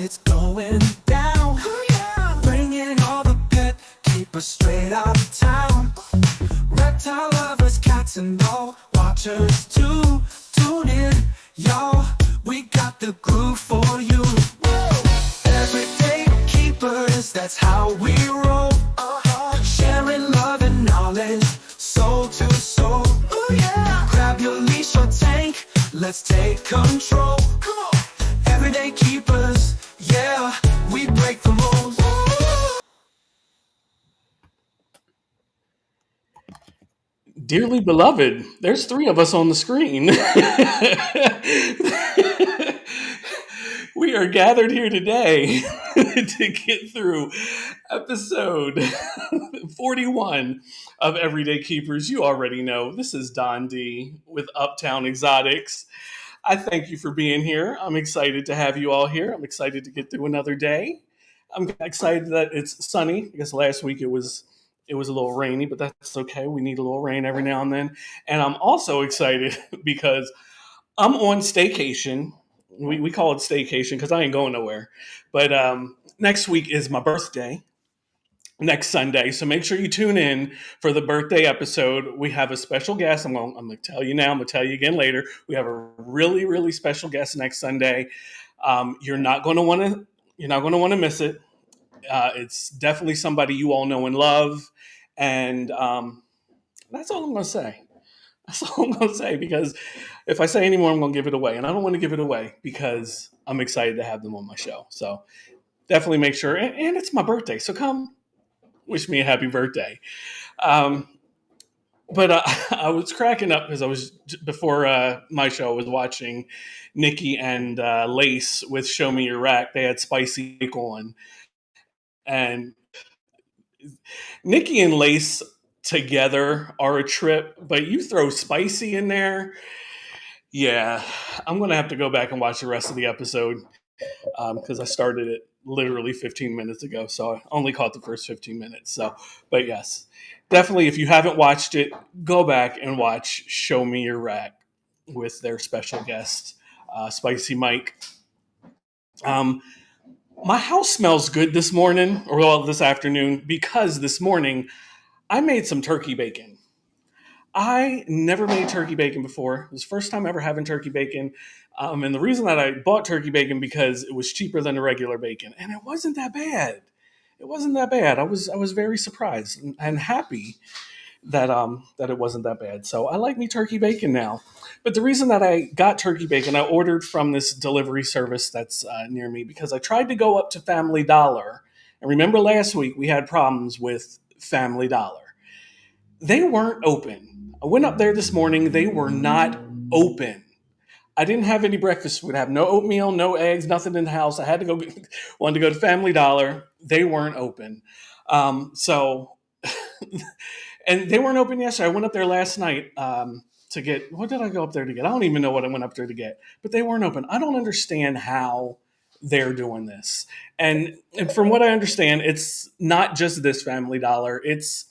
it's going down. Oh, yeah. Bringing all the pet keepers straight out of town. Reptile lovers, cats and all watchers too. Tune in, y'all. We got the groove for you. Everyday keepers, that's how we roll. Sharing love and knowledge, soul to soul. Ooh, yeah. Grab your leash or tank, let's take control. Come on. Everyday keepers, yeah, we break the rules. Dearly beloved, there's three of us on the screen. We are gathered here today to get through episode 41 of Everyday Keepers. You already know this is Don D with Uptown Exotics. I thank you for being here. I'm excited to have you all here. I'm excited to get through another day. I'm excited that it's sunny. I guess last week it was a little rainy, but that's okay. We need a little rain every now and then. And I'm also excited because I'm on staycation. We call it staycation because I ain't going nowhere. But next week is my birthday, next Sunday. So make sure you tune in for the birthday episode. We have a special guest. I'm going to tell you now. I'm going to tell you again later. We have a really, really special guest next Sunday. You're not going to want to. You're not going to want to miss it. It's definitely somebody you all know and love, and that's all I'm going to say. That's all I'm going to say because if I say any more, I'm going to give it away, and I don't want to give it away because I'm excited to have them on my show. So definitely make sure, and it's my birthday, so come wish me a happy birthday. Um, but I was cracking up because I was before my show. I was watching Nikki and Lace with "Show Me Your Rack." They had Spicy on, and Nikki and Lace together are a trip, but you throw Spicy in there, yeah, I'm gonna have to go back and watch the rest of the episode because I started it literally 15 minutes ago, so I only caught the first 15 minutes. So, but yes, definitely, if you haven't watched it, go back and watch "Show Me Your Rack" with their special guest, Spicy Mike. Um, my house smells good this morning, or well, this afternoon, because this morning I made some turkey bacon. I never made turkey bacon before. It was the first time ever having turkey bacon. And the reason that I bought turkey bacon because it was cheaper than the regular bacon. And it wasn't that bad. It wasn't that bad. I was very surprised and happy that it wasn't that bad. So I like me turkey bacon now. But the reason that I got turkey bacon, I ordered from this delivery service that's near me because I tried to go up to Family Dollar. And remember last week we had problems with Family Dollar. They weren't open. I went up there this morning. They were not open. I didn't have any breakfast food. I have no oatmeal, no eggs, nothing in the house. I had to go, wanted to go to Family Dollar. They weren't open. So, and they weren't open yesterday. I went up there last night to get, what did I go up there to get? I don't even know what I went up there to get, but they weren't open. I don't understand how they're doing this. And from what I understand, it's not just this Family Dollar. It's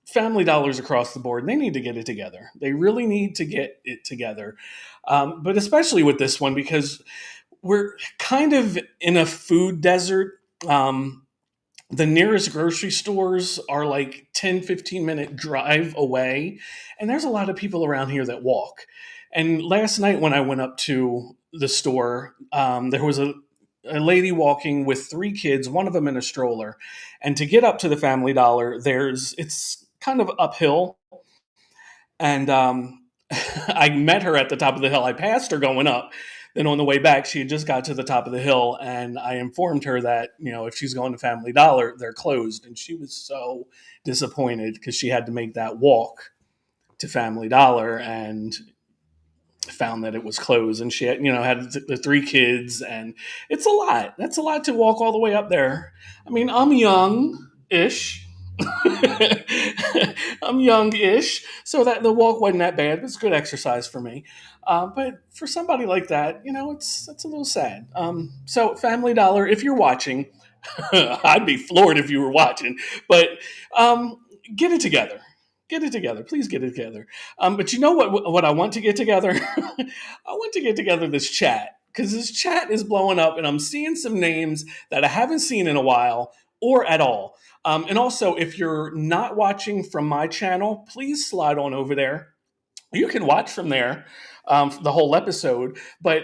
Family Dollars across the board. They need to get it together. They really need to get it together. But especially with this one, because we're kind of in a food desert. The nearest grocery stores are like 10, 15-minute drive away. And there's a lot of people around here that walk. And last night when I went up to the store, there was a lady walking with three kids, one of them in a stroller. And to get up to the Family Dollar, it's kind of uphill. And I met her at the top of the hill. I passed her going up. Then on the way back, she had just got to the top of the hill, and I informed her that, if she's going to Family Dollar, they're closed. And she was so disappointed because she had to make that walk to Family Dollar and found that it was closed. And she had the three kids, and it's a lot. That's a lot to walk all the way up there. I mean, I'm young-ish. I'm young-ish, so that the walk wasn't that bad. It was good exercise for me. But for somebody like that, it's a little sad. So Family Dollar, if you're watching, I'd be floored if you were watching. But get it together. Get it together. Please get it together. But you know what I want to get together? I want to get together this chat because this chat is blowing up and I'm seeing some names that I haven't seen in a while or at all. And also, if you're not watching from my channel, please slide on over there. You can watch from there the whole episode, but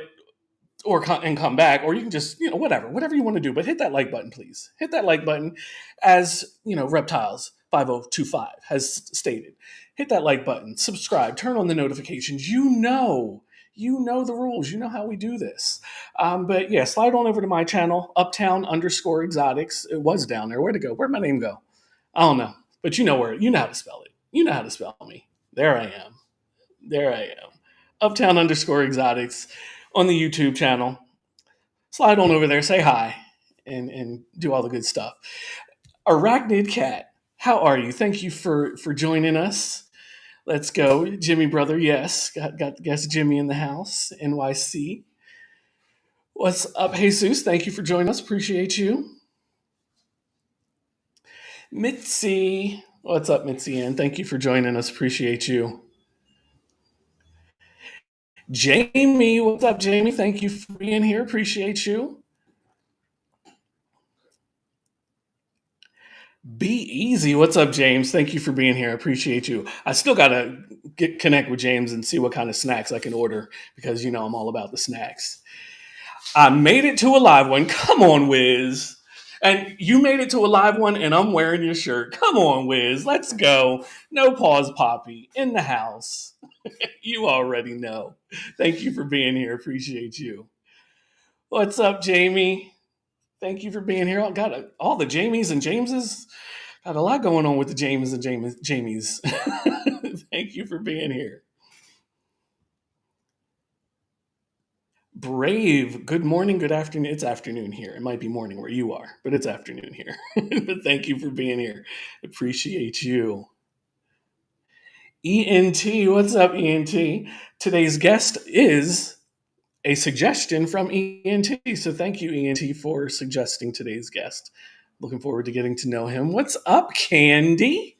and come back, or you can just whatever you want to do. But hit that like button, please. Hit that like button, as Reptiles 5025 has stated. Hit that like button, subscribe, turn on the notifications. You know the rules. You know how we do this. But yeah, slide on over to my channel, Uptown_Exotics. It was down there. Where'd it go? Where'd my name go? I don't know. But you know where. You know how to spell it. You know how to spell me. There I am. There I am. Uptown_Exotics on the YouTube channel. Slide on over there, say hi, and do all the good stuff. Arachnid Cat, how are you? Thank you for joining us. Let's go, Jimmy brother. Yes, got guest Jimmy in the house. NYC. What's up, Jesus? Thank you for joining us. Appreciate you. Mitzi, what's up, Mitzi? And thank you for joining us. Appreciate you. Jamie, what's up, Jamie? Thank you for being here. Appreciate you. Be easy. What's up, James? Thank you for being here. I appreciate you. I still gotta connect with James and see what kind of snacks I can order because I'm all about the snacks. I made it to a live one. Come on, Wiz. And you made it to a live one, and I'm wearing your shirt. Come on, Wiz. Let's go. No pause, Poppy in the house. You already know. Thank you for being here. Appreciate you. What's up, Jamie? Thank you for being here. Got all the Jamies and Jameses. Got a lot going on with the James and Jamies. Thank you for being here. Brave. Good morning, good afternoon. It's afternoon here. It might be morning where you are, but it's afternoon here. But thank you for being here. Appreciate you. ENT. What's up, ENT? Today's guest is a suggestion from ENT. So thank you, ENT, for suggesting today's guest. Looking forward to getting to know him. What's up, Candy?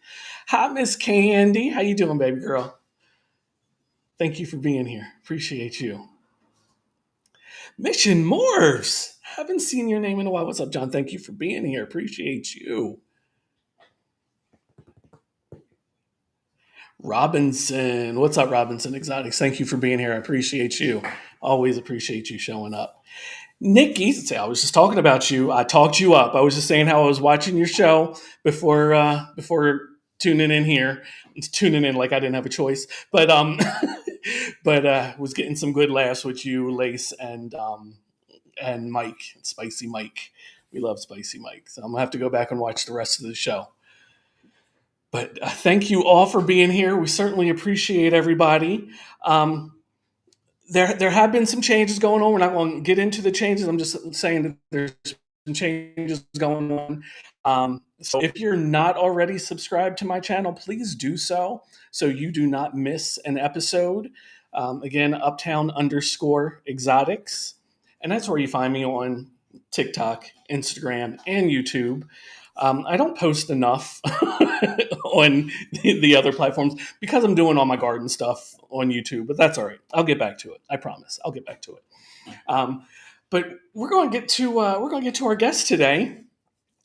Hi, Miss Candy. How you doing, baby girl? Thank you for being here. Appreciate you. Mission Morphs. Haven't seen your name in a while. What's up, John? Thank you for being here. Appreciate you. Robinson. What's up, Robinson Exotics? Thank you for being here. I appreciate you. Always appreciate you showing up. Nikki, I was just talking about you. I talked you up. I was just saying how I was watching your show before tuning in here. It's tuning in like I didn't have a choice, but was getting some good laughs with you, Lace, and Mike, Spicy Mike. We love Spicy Mike, so I'm gonna have to go back and watch the rest of the show. But thank you all for being here. We certainly appreciate everybody. There have been some changes going on. We're not going to get into the changes. I'm just saying that there's some changes going on. So if you're not already subscribed to my channel, please do so you do not miss an episode. Again, Uptown_Exotics. And that's where you find me on TikTok, Instagram, and YouTube. I don't post enough on the other platforms because I'm doing all my garden stuff on YouTube, but that's all right. I'll get back to it. I promise. I'll get back to it. But we're going to get to our guest today.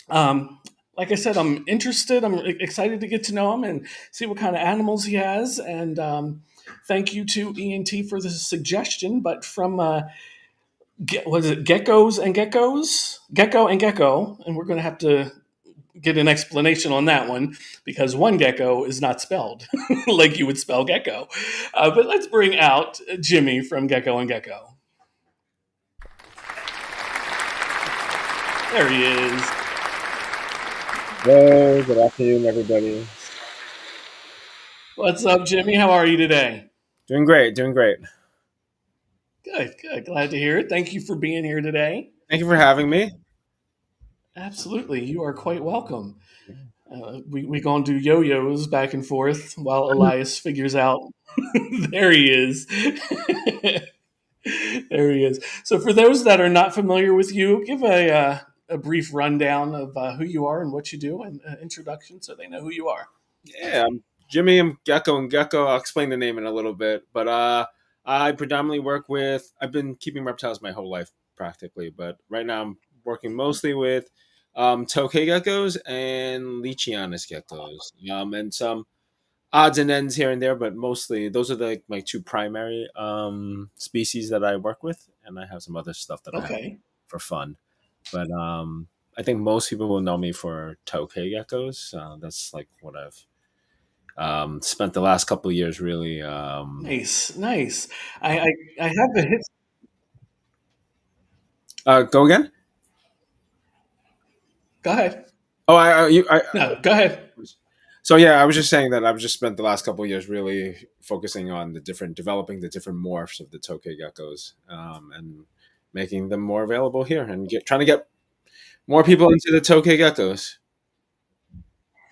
Like I said, I'm interested. I'm excited to get to know him and see what kind of animals he has. And thank you to ENT for the suggestion. But from was it Geckos and Geckos? Gekko and Gecko, and we're going to have to get an explanation on that one because one gecko is not spelled like you would spell gecko. But let's bring out Jimmy from Gekko and Gecko. There he is. Hello, good afternoon, everybody. What's up, Jimmy? How are you today? Doing great, doing great. Good. Glad to hear it. Thank you for being here today. Thank you for having me. Absolutely. You are quite welcome. We gonna do yo-yos back and forth while Elias figures out. There he is. There he is. So for those that are not familiar with you, give a brief rundown of who you are and what you do and introduction so they know who you are. Yeah, I'm Jimmy. I'm Gekko and Gecko. I'll explain the name in a little bit, but I predominantly work with. I've been keeping reptiles my whole life practically, but right now I'm working mostly with tokay geckos and Leachianus geckos, and some odds and ends here and there, but mostly those are the my two primary species that I work with, and I have some other stuff that I have Okay. for fun. But I think most people will know me for tokay geckos. That's like what I've spent the last couple of years really. Nice, nice. I I have a hit. Go again. Go ahead. Oh, I No, go ahead. so yeah, I was just saying that I've just spent the last couple of years really focusing on developing the different morphs of the tokay geckos, and making them more available here, and trying to get more people into the tokay geckos.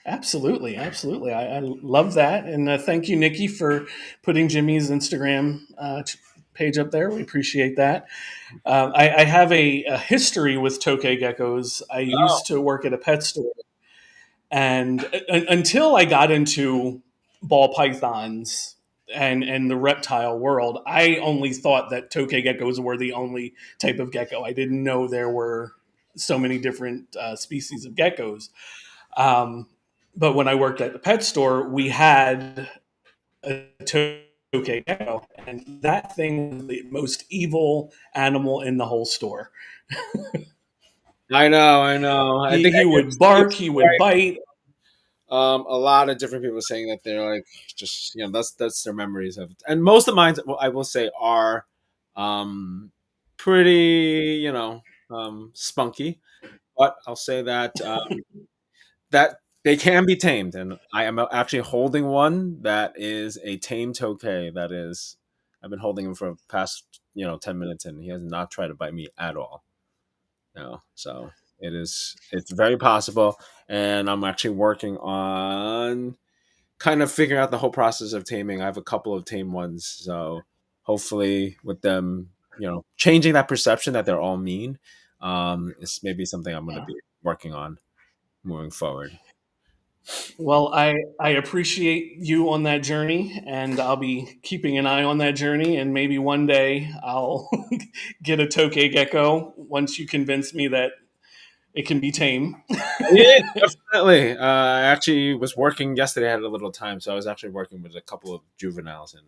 Absolutely, absolutely. I love that, and thank you, Nikki, for putting Jimmy's Instagram page up there. We appreciate that. I have a history with tokay geckos. I Oh, used to work at a pet store, and until I got into ball pythons and the reptile world, I only thought that tokay geckos were the only type of gecko. I didn't know there were so many different species of geckos. Um, but when I worked at the pet store, we had a tokay gecko, and that thing was the most evil animal in the whole store. I know. I think He would bark, he would bite. a lot of different people saying that they're like just that's their memories of, and most of mine I will say are um pretty spunky, but I'll say that that they can be tamed, and I am actually holding one that is a tame tokay. That is, I've been holding him for the past 10 minutes, and he has not tried to bite me at all. No, so it's very possible, and I'm actually working on kind of figuring out the whole process of taming. I have a couple of tame ones, so hopefully with them, changing that perception that they're all mean, is maybe something I'm going to be working on moving forward. Well, I appreciate you on that journey, and I'll be keeping an eye on that journey. And maybe one day I'll get a tokay gecko once you convince me that it can be tame. Yeah, definitely. I actually was working yesterday. I had a little time, so I was actually working with a couple of juveniles, and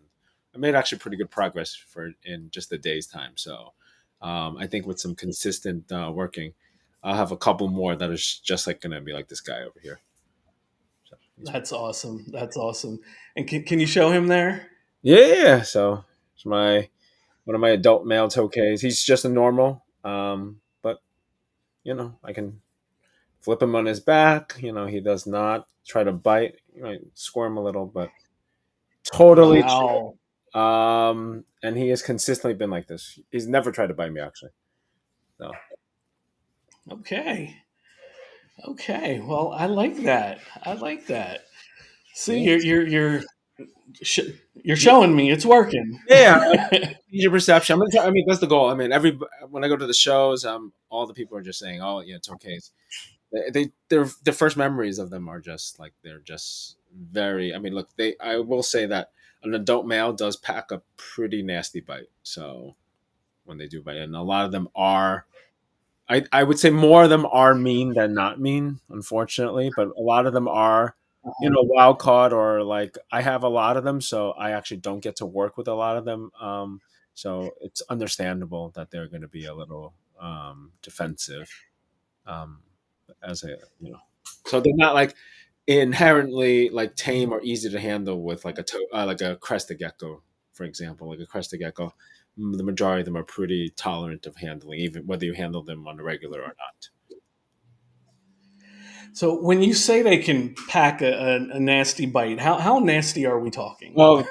I made actually pretty good progress for in just a day's time. So, I think with some consistent working, I'll have a couple more that is just like going to be like this guy over here. So, That's awesome. That's awesome. And can you show him there? yeah. So it's my one of my adult male tokays. He's just a normal, but I can flip him on his back. He does not try to bite. You might squirm a little, but totally chill. Wow. And he has consistently been like this. He's never tried to bite me actually. So Okay. Okay. Well, I like that. I like that. See, yeah, sh- you're showing me it's working. yeah. Change your perception. I'm gonna try. I mean, that's the goal. I mean, every when I go to the shows, all the people are just saying, "Oh, yeah, it's okay." Their first memories of them are just like they're just very. I mean, look, they. I will say that an adult male does pack a pretty nasty bite. So when they do bite, and a lot of them are. I would say more of them are mean than not mean, unfortunately, but a lot of them are, wild caught, or like I have a lot of them, so I actually don't get to work with a lot of them. So it's understandable that they're going to be a little defensive, um, as a so they're not like inherently like tame or easy to handle with like like a crested gecko, for example, like a crested gecko. The majority of them are pretty tolerant of handling, even whether you handle them on a regular or not. So when you say they can pack a nasty bite, how nasty are we talking? Well,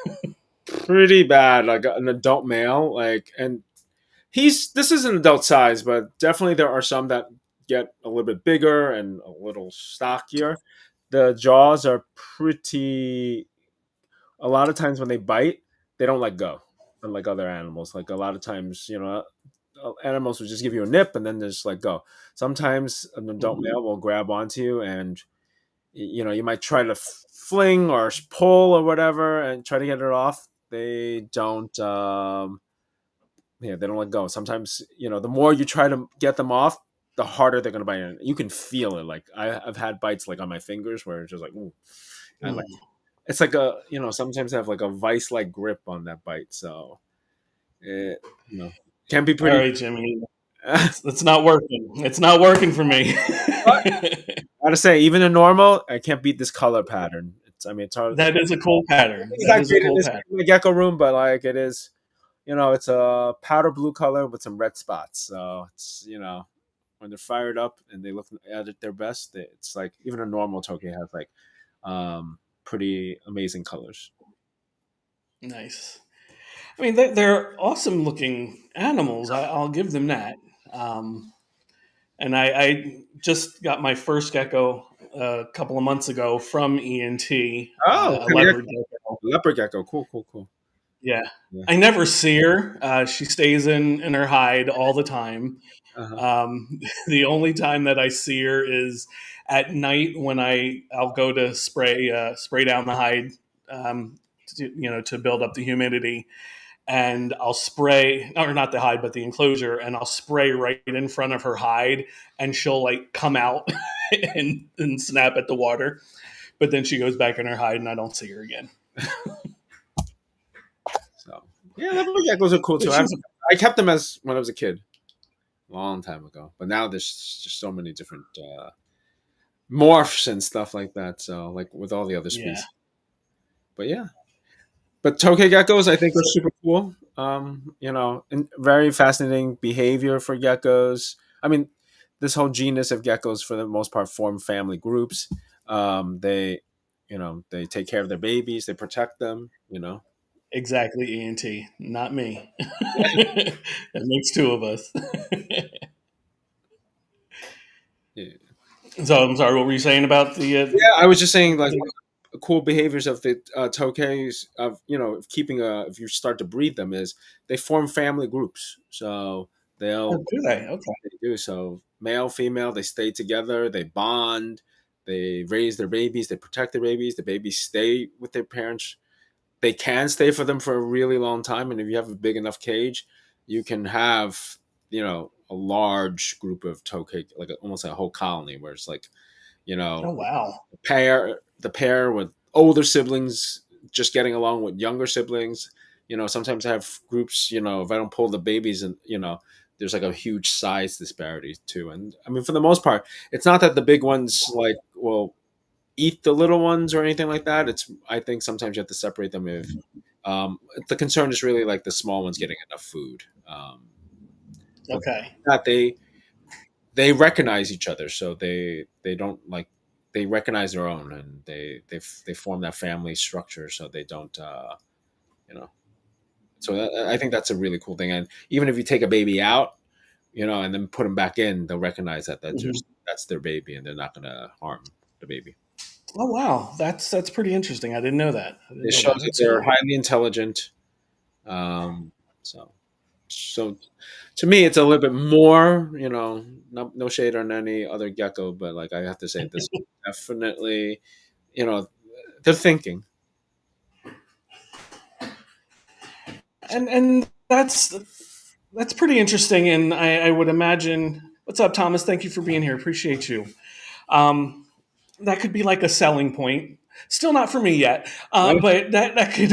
pretty bad. Like an adult male, like, and this is an adult size, but definitely there are some that get a little bit bigger and a little stockier. The jaws are pretty. A lot of times when they bite, they don't let go, unlike other animals. Like a lot of times, animals will just give you a nip and then just let go. Sometimes an adult Mhm. male will grab onto you, and you might try to fling or pull or whatever and try to get it off. They don't. Yeah, they don't let go. Sometimes, the more you try to get them off, the harder they're gonna bite. And you can feel it. Like I've had bites like on my fingers where it's just like, ooh, and like Mm. it's like sometimes I have like a vice like grip on that bite. So it can be All pretty. right, Jimmy. It's not working. It's not working for me. Gotta say, even in normal, I can't beat this color pattern. It's hard. That is a cool pattern. It's That not is a great in cool this pattern. gecko room, but like it is, it's a powder blue color with some red spots. So it's when they're fired up and they look at their best, it's like even a normal toke has like pretty amazing colors. Nice. I mean, they're awesome looking animals. I'll give them that. Um, and I just got my first gecko a couple of months ago from ENT, Oh, a leopard gecko. leopard gecko, cool, cool, cool. Yeah. Yeah. I never see her. She stays in her hide all the time. Uh-huh. The only time that I see her is at night when I'll go to spray down the hide, to build up the humidity, and I'll spray, or not the hide, but the enclosure, and I'll spray right in front of her hide, and she'll like come out and snap at the water, but then she goes back in her hide, and I don't see her again. So yeah, leopard geckos are cool too. But I she's I kept them as when I was a kid, a long time ago. But now there's just so many different morphs and stuff like that. So like with all the other yeah. species. But yeah, but tokay geckos I think are super cool. And very fascinating behavior for geckos. I mean, this whole genus of geckos for the most part form family groups. They take care of their babies, they protect them. Exactly, ENT, not me. That makes two of us. Yeah. So I'm sorry, what were you saying about Yeah, I was just saying like the cool behaviors of the tokays of of keeping if you start to breed them is they form family groups. So oh, they'll do they? Okay. they do so male female they stay together, they bond, they raise their babies, they protect their babies, the babies stay with their parents. They can stay for them for a really long time, and if you have a big enough cage, you can have a large group of tokay, like almost a whole colony where it's like you Oh know wow. the pair with older siblings just getting along with younger siblings. Sometimes I have groups. If I don't pull the babies, and there's like a huge size disparity too. And I mean, for the most part, it's not that the big ones like will eat the little ones or anything like that. It's I think sometimes you have to separate them if the concern is really like the small ones getting enough food. But Okay. that they recognize each other, so they don't like they recognize their own, and they form that family structure, so they don't you know. So I think that's a really cool thing, and even if you take a baby out, and then put them back in, they'll recognize that Mhm. that's their baby, and they're not going to harm the baby. Oh wow, that's pretty interesting. I didn't know that. I didn't It know shows that. that That's they're cool. highly intelligent. Um, so so to me, it's a little bit more. No shade on any other gecko, but like I have to say, this definitely you know they're thinking. And that's pretty interesting. And I would imagine. What's up, Thomas? Thank you for being here. Appreciate you. Um, that could be like a selling point. Still not for me yet, but that could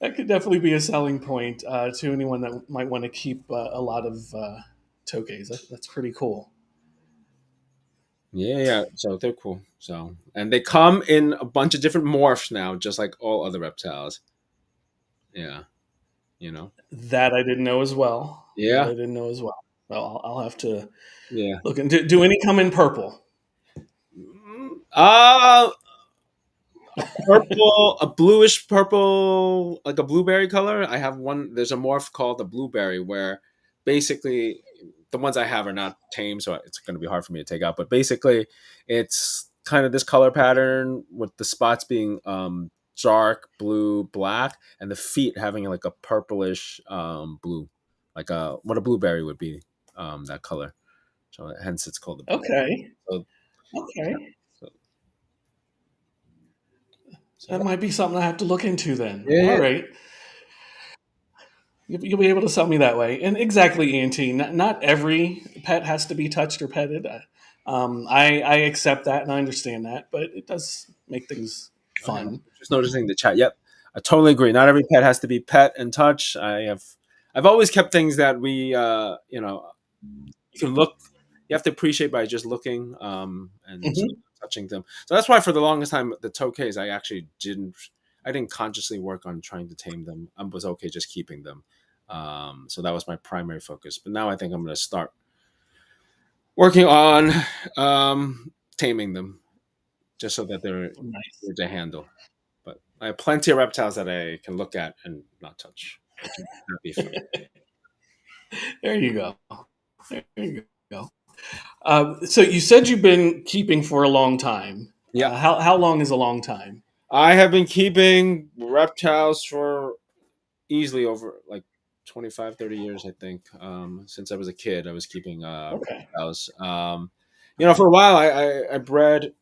that could definitely be a selling point to anyone that might want to keep a lot of tokays. That's pretty cool. Yeah, yeah. So they're cool. So and they come in a bunch of different morphs now, just like all other reptiles. Yeah, you know. That I didn't know as well. That I Yeah, didn't know as well. Well, I'll have to yeah. look into. Do any come in purple? Uh purple, a bluish purple, like a blueberry color. I have one. There's a morph called the blueberry, where basically the ones I have are not tame, so it's going to be hard for me to take out. But basically, it's kind of this color pattern with the spots being dark blue, black, and the feet having like a purplish blue, like what a blueberry would be, that color. So hence it's called the blueberry. Okay. So, yeah, Okay. so So That might be something I have to look into then. yeah, All yeah. right. You'll be able to sell me that way. And exactly, ENT. Not every pet has to be touched or petted. I accept that and I understand that, but it does make things Oh, yeah. fun. Just noticing the chat. Yep, I totally agree. Not every pet has to be pet and touch. I've always kept things that you can look. You have to appreciate by just looking and sort of Hmm. touching them. So that's why for the longest time, the tokays I actually didn't. I didn't consciously work on trying to tame them. I was okay just keeping them. So that was my primary focus. But now I think I'm going to start working on taming them, just so that they're Nice. easier to handle. But I have plenty of reptiles that I can look at and not touch, which is happy for. There you go. There you go. So you said you've been keeping for a long time. Yeah, How long is a long time? I have been keeping reptiles for easily over like 25, 30 years, I think. Since I was a kid, I was keeping Okay. reptiles. For a while, I bred,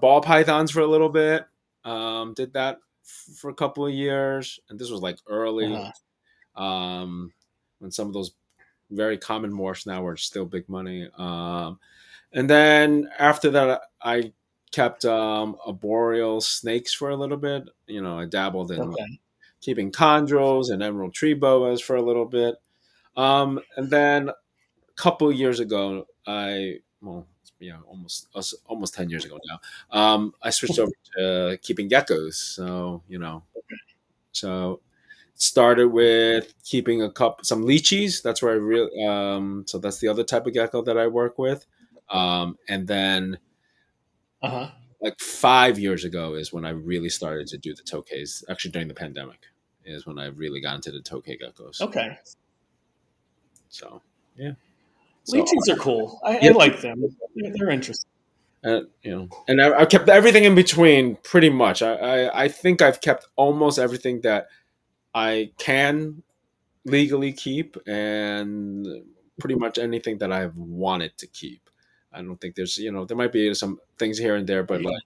ball pythons for a little bit. Did that for a couple of years. And this was like early, Uh-huh. um, when some of those very common morphs now were still big money. And then after that, I kept arboreal snakes for a little bit. I dabbled in Okay. keeping chondros and emerald tree boas for a little bit. And then a couple years ago, almost 10 years ago now, I switched over to keeping geckos. So started with keeping some lychees. That's where I really so that's the other type of gecko that I work with. And then Uh-huh. like 5 years ago is when I really started to do the tokays. Actually, during the pandemic is when I really got into the tokay geckos. Okay. So yeah, so Lychees are cool. I yeah, like them. They're interesting. and I kept everything in between pretty much. I think I've kept almost everything that I can legally keep, and pretty much anything that I've wanted to keep. I don't think there might be some things here and there, but like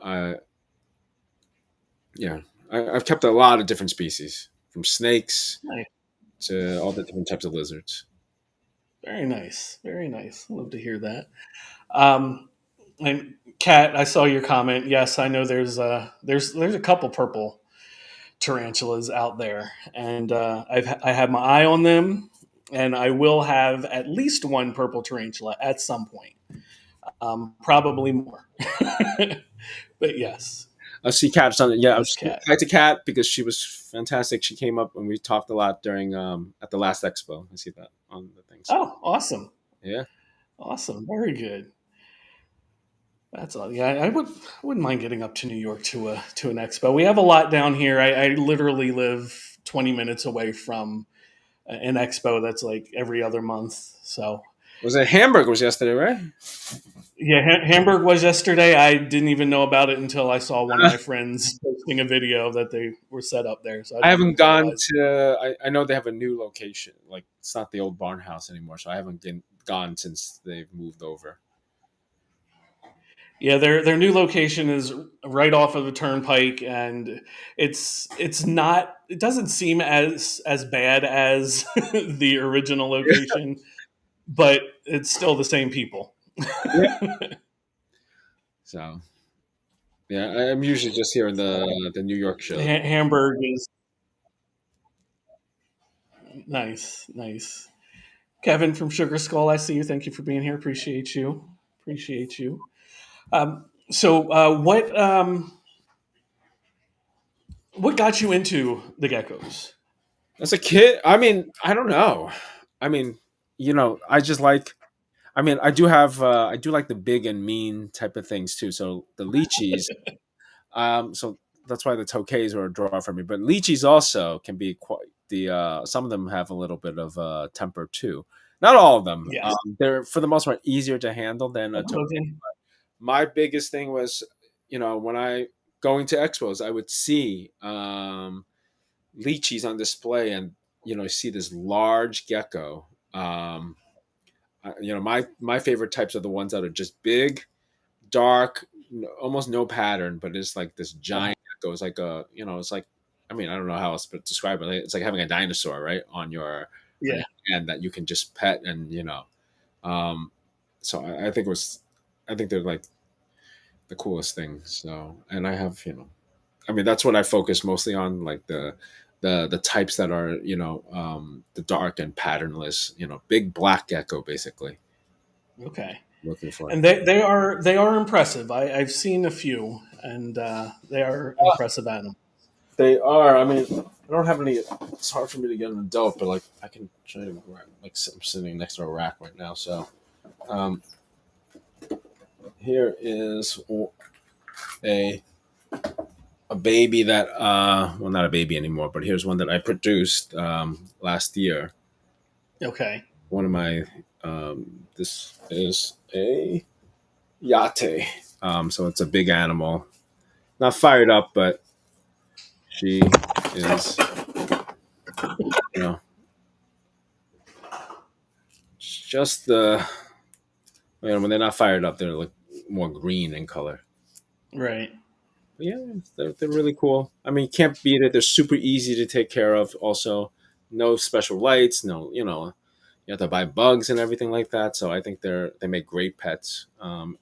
I yeah, I've kept a lot of different species from snakes Nice. to all the different types of lizards. Very nice. Very nice. Love to hear that. Um, and Kat, I saw your comment. Yes, I know there's a couple purple tarantulas out there, and I have my eye on them, and I will have at least one purple tarantula at some point. Probably more, but yes, I see Cat something. Yeah, I yes, was Kat. hi to Cat because she was fantastic. She came up and we talked a lot during at the last expo. I see that on the thing. So Oh, awesome, yeah, awesome, very good. That's all. Yeah, I wouldn't mind getting up to New York to an expo. We have a lot down here. I literally live 20 minutes away from an expo that's like every other month. So was it Hamburg? Was yesterday, right? yeah, Hamburg was yesterday. I didn't even know about it until I saw one of my friends posting a video that they were set up there. So I I didn't haven't even gone realize. to. I know they have a new location. Like it's not the old barn house anymore. So I haven't gone since they've moved over. Yeah, their new location is right off of the turnpike, and it's not. It doesn't seem as bad as the original location, but it's still the same people. Yeah. So yeah, I'm usually just here in the New York show. Hamburg is nice, nice. Kevin from Sugar Skull, I see you. Thank you for being here. Appreciate you. Appreciate you. What got you into the geckos? As a kid, I mean, I don't know. I mean, I just like. I mean, I do like the big and mean type of things too. So the lychees, so that's why the tokays are a draw for me. But lychees also can be quite some of them have a little bit of temper too. Not all of them. Yes. They're for the most part easier to handle than a tokay. Okay. My biggest thing was, when I going to expos, I would see lychees on display, and see this large gecko. My favorite types are the ones that are just big, dark. almost no pattern, but it's like this Uh-huh. giant gecko. It's like a, it's like, I mean, I don't know how else to describe it. It's like having a dinosaur, right, on Yeah. your hand that you can just pet, and um, so I think it was, I think they're like the coolest thing. So, and I have, I mean, that's what I focus mostly on, like the types that are, the dark and patternless, big black gecko, basically Okay. looking for. And they are impressive. I've seen a few, and they are impressive animals. They are. I mean, I don't have any. It's hard for me to get an adult, but like I can try to like I'm sitting next to a rack right now. So um, here is a a baby that well, not a baby anymore, but here's one that I produced last year. Okay. One of my this is a yate. So it's a big animal, not fired up, but she is, you know just when they're not fired up, they're like more green in color. Right. But yeah, they're really cool. I mean, you can't beat it. They're super easy to take care of. Also, no special lights. No, you have to buy bugs and everything like that. So I think they make great pets. And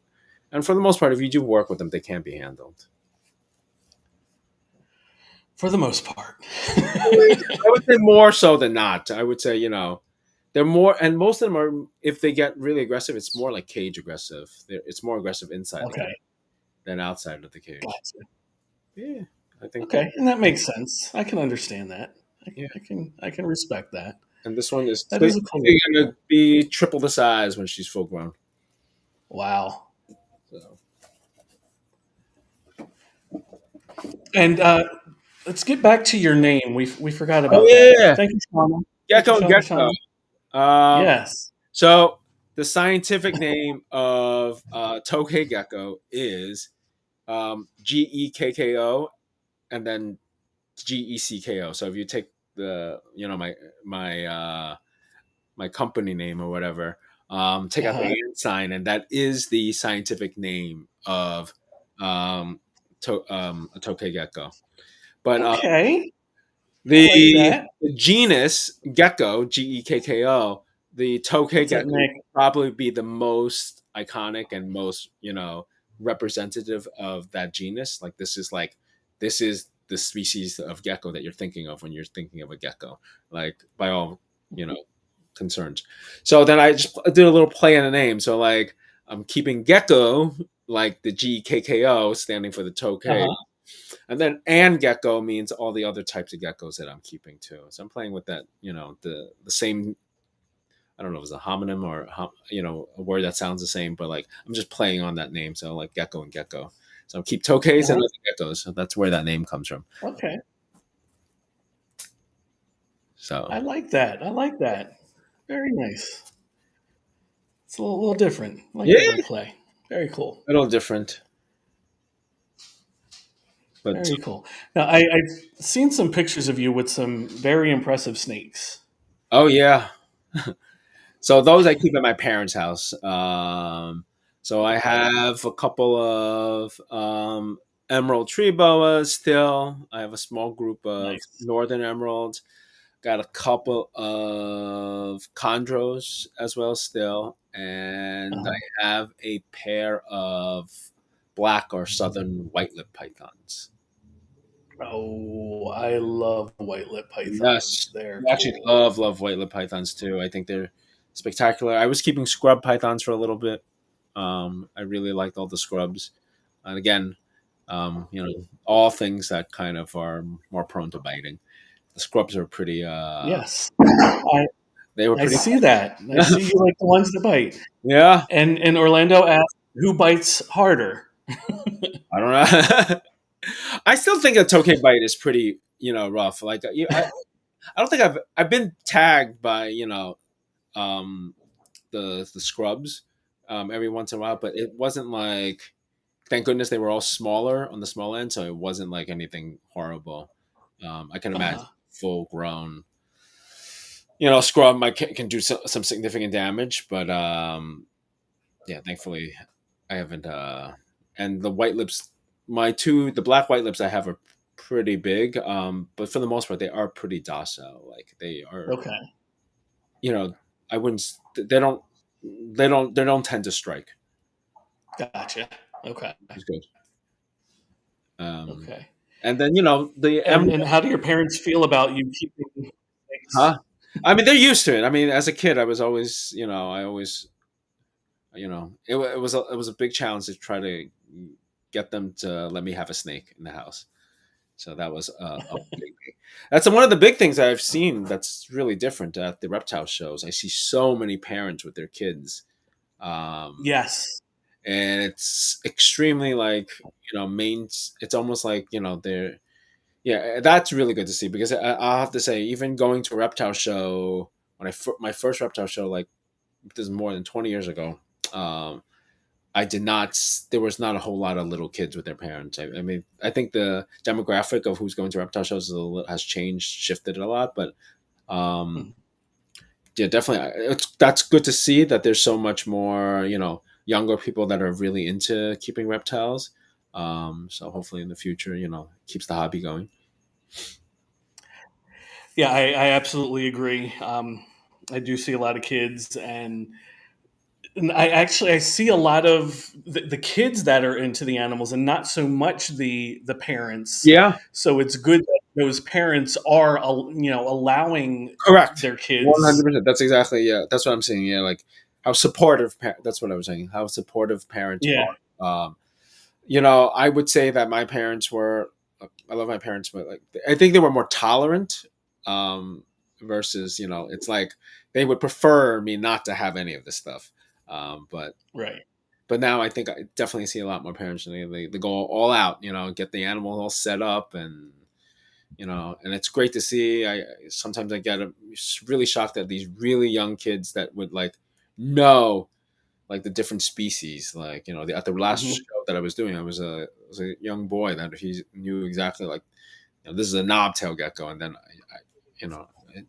for the most part, if you do work with them, they can be handled. For the most part. I would say more so than not. I would say, they're more, and most of them are. If they get really aggressive, it's more like cage aggressive. It's more aggressive inside the cage Okay. than outside of the cage. Gotcha. Yeah, I think. Okay, and that makes sense. I can understand that. Yeah, I can respect that. and this one is That is a cool. going to be triple the size when she's full grown. Wow. So. And let's get back to your name. We forgot Oh about that. yeah, Thank you, Shauna. Thank you, Gekko and Shauna. Gecko. Shauna. Um, Yes. so the scientific name of Tokay gecko is Gekko, and then Gecko. So if you take the my company name or whatever, take out the Uh-huh. and sign, and that is the scientific name of a Tokay gecko. But Okay. I like the that. genus gecko, Gekko, the Tokay What's that, gecko Nick? would probably be the most iconic and most, representative of that genus. Like this is the species of gecko that you're thinking of when you're thinking of a gecko. Like by all, you know, concerns. So then I just did a little play on the name. So like I'm keeping gecko like the GKKO standing for the Tokay, Uh-huh. and then and gecko means all the other types of geckos that I'm keeping too. So I'm playing with that, the same. I don't know if it's a homonym or a word that sounds the same, but like I'm just playing on that name. So like Gekko and Gecko. So I keep tokays and Uh-huh. other geckos. So that's where that name comes from. Okay. So I like that. I like that. Very nice. It's a little different. I like yeah, that little play. Very cool. a little different, but Very cool. Now, I've seen some pictures of you with some very impressive snakes. oh yeah. So those I keep at my parents' house. So I have a couple of emerald tree boas still. I have a small group of Nice. northern emeralds. Got a couple of chondros as well still, and Uh-huh. I have a pair of black or southern white lip pythons. Oh, I love white lip pythons. Yes, They're I actually cool. love white lip pythons too. I think they're spectacular. I was keeping scrub pythons for a little bit. I really liked all the scrubs, and again, all things that kind of are more prone to biting. The scrubs are pretty. Yes. They were I pretty. see that. I see you like the ones that bite. Yeah, And Orlando asked, who bites harder? I don't know. I still think a Tokay bite is pretty, rough. Like I don't think I've been tagged by um, the scrubs every once in a while, but it wasn't like. Thank goodness they were all smaller on the small end, so it wasn't like anything horrible. I can imagine Uh-huh. full grown, scrub might can do some significant damage, but yeah, thankfully I haven't. and the white lips, the black white lips I have are pretty big, but for the most part they are pretty docile. Like they are, Okay. you know, I wouldn't. They don't tend to strike, Gotcha. Okay. which is good. Um, Okay. and then the And how do your parents feel about you keeping snakes? huh? I mean, they're used to it. I mean, as a kid, I was always, I always, it was a big challenge to try to get them to let me have a snake in the house. So that was a big thing. That's one of the big things I've seen that's really different at the reptile shows. I see so many parents with their kids, um, Yes. and it's extremely like main. It's almost like they're yeah. That's really good to see because I'll have to say, even going to a reptile show when my first reptile show, like this is more than 20 years ago. Um, I did not. There was not a whole lot of little kids with their parents. I mean, I think the demographic of who's going to reptile shows has changed, shifted a lot. But um, Mhm. yeah, definitely, that's good to see that there's so much more, younger people that are really into keeping reptiles. So hopefully in the future, keeps the hobby going. Yeah, I absolutely agree. I do see a lot of kids, and I see a lot of the kids that are into the animals, and not so much the parents. Yeah, So it's good that those parents are allowing correct. their kids. 100%. That's exactly, yeah. That's what I'm saying. Yeah, like how supportive. That's what I was saying. How supportive parents Yeah. are. I would say that my parents were. I love my parents, but like I think they were more tolerant. Um, Versus, it's like they would prefer me not to have any of this stuff. But Right. now I think I definitely see a lot more parents. They go all out. Get the animal all set up, and and it's great to see. I sometimes I get really shocked at these really young kids that would like know like the different species. Like at the last show Hmm. that I was doing, was a young boy that he knew exactly like this is a knobtail gecko, and then I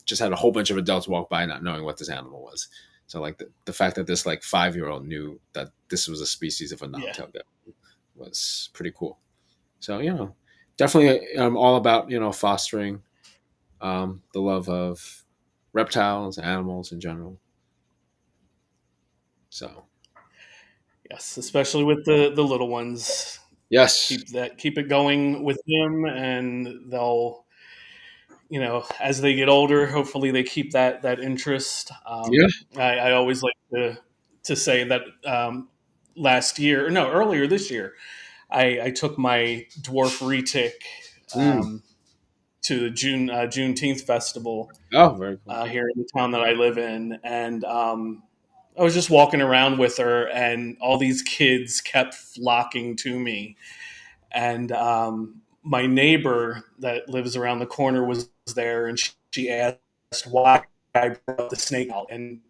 just had a whole bunch of adults walk by not knowing what this animal was. So like the fact that this like 5-year-old knew that this was a species of a Yeah. knobtail gecko was pretty cool. So definitely I'm all about fostering the love of reptiles, animals in general. So Yes, especially with the little ones. yes, Keep it going with them, and they'll as they get older, hopefully they keep that interest. yeah, I always like to say that last year, or no, earlier this year, I took my dwarf retic mm. to the Juneteenth festival Oh, very cool. here in the town that I live in, and I was just walking around with her, and all these kids kept flocking to me. And my neighbor that lives around the corner was there, and she asked why I brought the snake out. And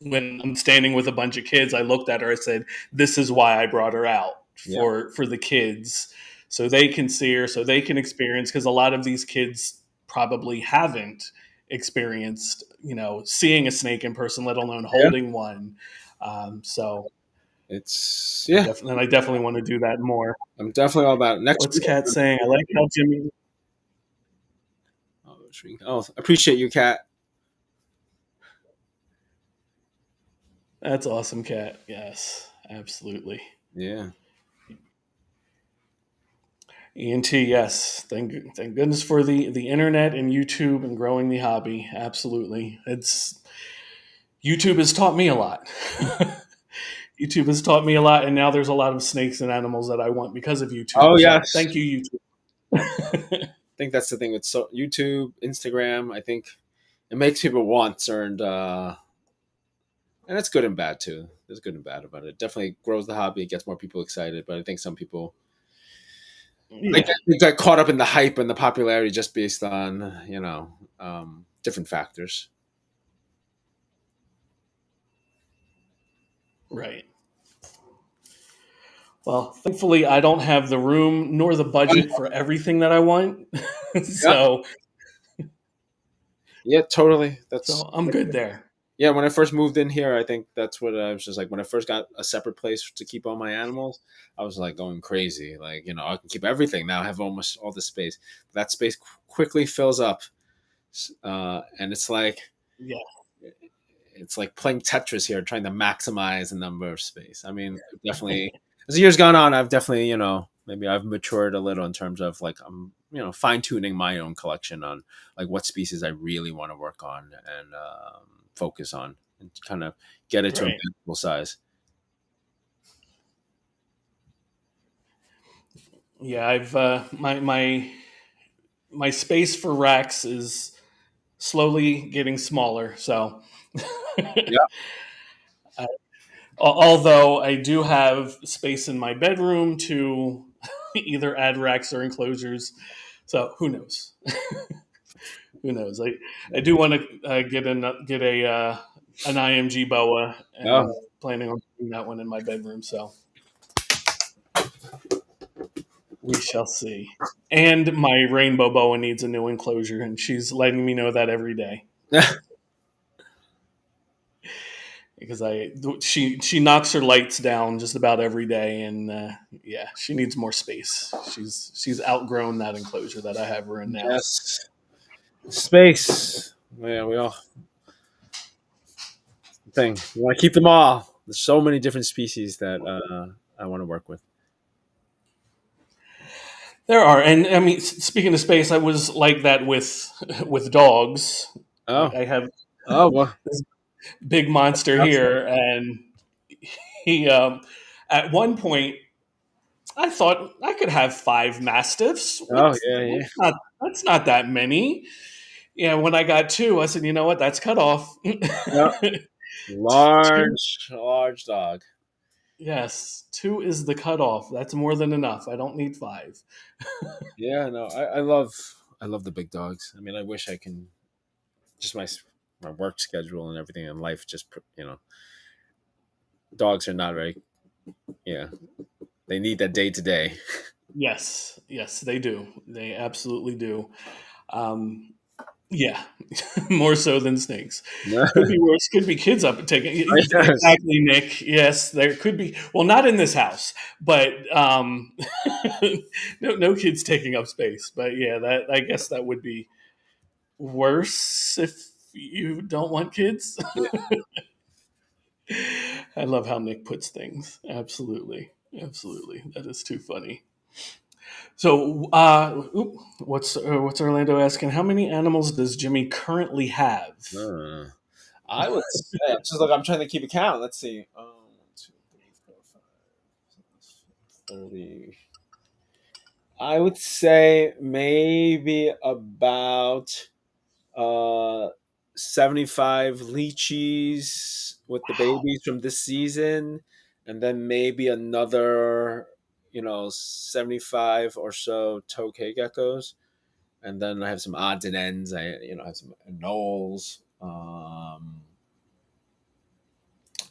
when I'm standing with a bunch of kids, I looked at her. I said, "This is why I brought her out Yeah, for the kids, so they can see her, so they can experience." Because a lot of these kids probably haven't experienced, seeing a snake in person, let alone yeah. holding one. So It's yeah. I definitely want to do that more. I'm definitely all about it. Next What's week. Kat saying? I like how Jimmy. Oh, appreciate you, Kat. That's awesome, Kat. Yes, absolutely. Yeah, ENT, yes. Thank goodness for the internet and YouTube and growing the hobby. Absolutely, it's YouTube has taught me a lot. YouTube has taught me a lot, and now there's a lot of snakes and animals that I want because of YouTube. oh So yes. thank you, YouTube. I think that's the thing with YouTube, Instagram. I think it makes people want certain, and it's good and bad too. There's good and bad about it. It definitely grows the hobby, it gets more people excited. But I think some people Yeah, they get caught up in the hype and the popularity just based on different factors. right. Well, thankfully, I don't have the room nor the budget for everything that I want, Yeah, so yeah, totally. That's so I'm good there. yeah, when I first moved in here, I think that's what I was just like. When I first got a separate place to keep all my animals, I was like going crazy. Like, I can keep everything now. I have almost all the space. That space quickly fills up, and Yeah, it's like playing Tetris here, trying to maximize the number of space. I mean, definitely, as the years gone on, I've definitely, maybe I've matured a little in terms of like I'm, fine tuning my own collection on like what species I really want to work on and focus on, and kind of get it to a right. manageable size. Yeah, I've my space for racks is slowly getting smaller. So, Yeah. although I do have space in my bedroom to either add racks or enclosures, so who knows? Who knows? I do want to get a an IMG boa and Oh, planning on putting that one in my bedroom. So we shall see. And my rainbow boa needs a new enclosure, and she's letting me know that every day because she knocks her lights down just about every day, and yeah, she needs more space. She's outgrown that enclosure that I have her in now. yes, space. Yeah, we all thing. We want to keep them all. There's so many different species that I want to work with. There are, and I mean, speaking of space, I was like that with with dogs. Oh, I have oh, well, this big monster absolutely. here, and he at one point I thought I could have five mastiffs. Oh, yeah, yeah, That's not that many. Yeah, when I got two, I said, you know what? That's cut off. yeah. Two, Large dog. yes, two is the cutoff. That's more than enough. I don't need five. Yeah, no, I love the big dogs. I mean, I wish I can just my work schedule and everything in life. Just dogs are not very. Yeah, they need that day to day. Yes, yes, they do. They absolutely do. Um, yeah, more so than snakes. Could be worse. Could be kids up and taking. Yes. Exactly, Nick. Yes, there could be. Well, not in this house, but no kids taking up space. But yeah, that I guess that would be worse if you don't want kids. Yeah. I love how Nick puts things. Absolutely, absolutely. That is too funny. So, what's Orlando asking? How many animals does Jimmy currently have? Uh, I would say I'm just like I'm trying to keep a count. Let's see. 2, 3, 4, 5, 30. I would say maybe about uh 75 lychees with the Wow. babies from this season, and then maybe another 75 or so tokay geckos, and then I have some odds and ends. I have some anoles,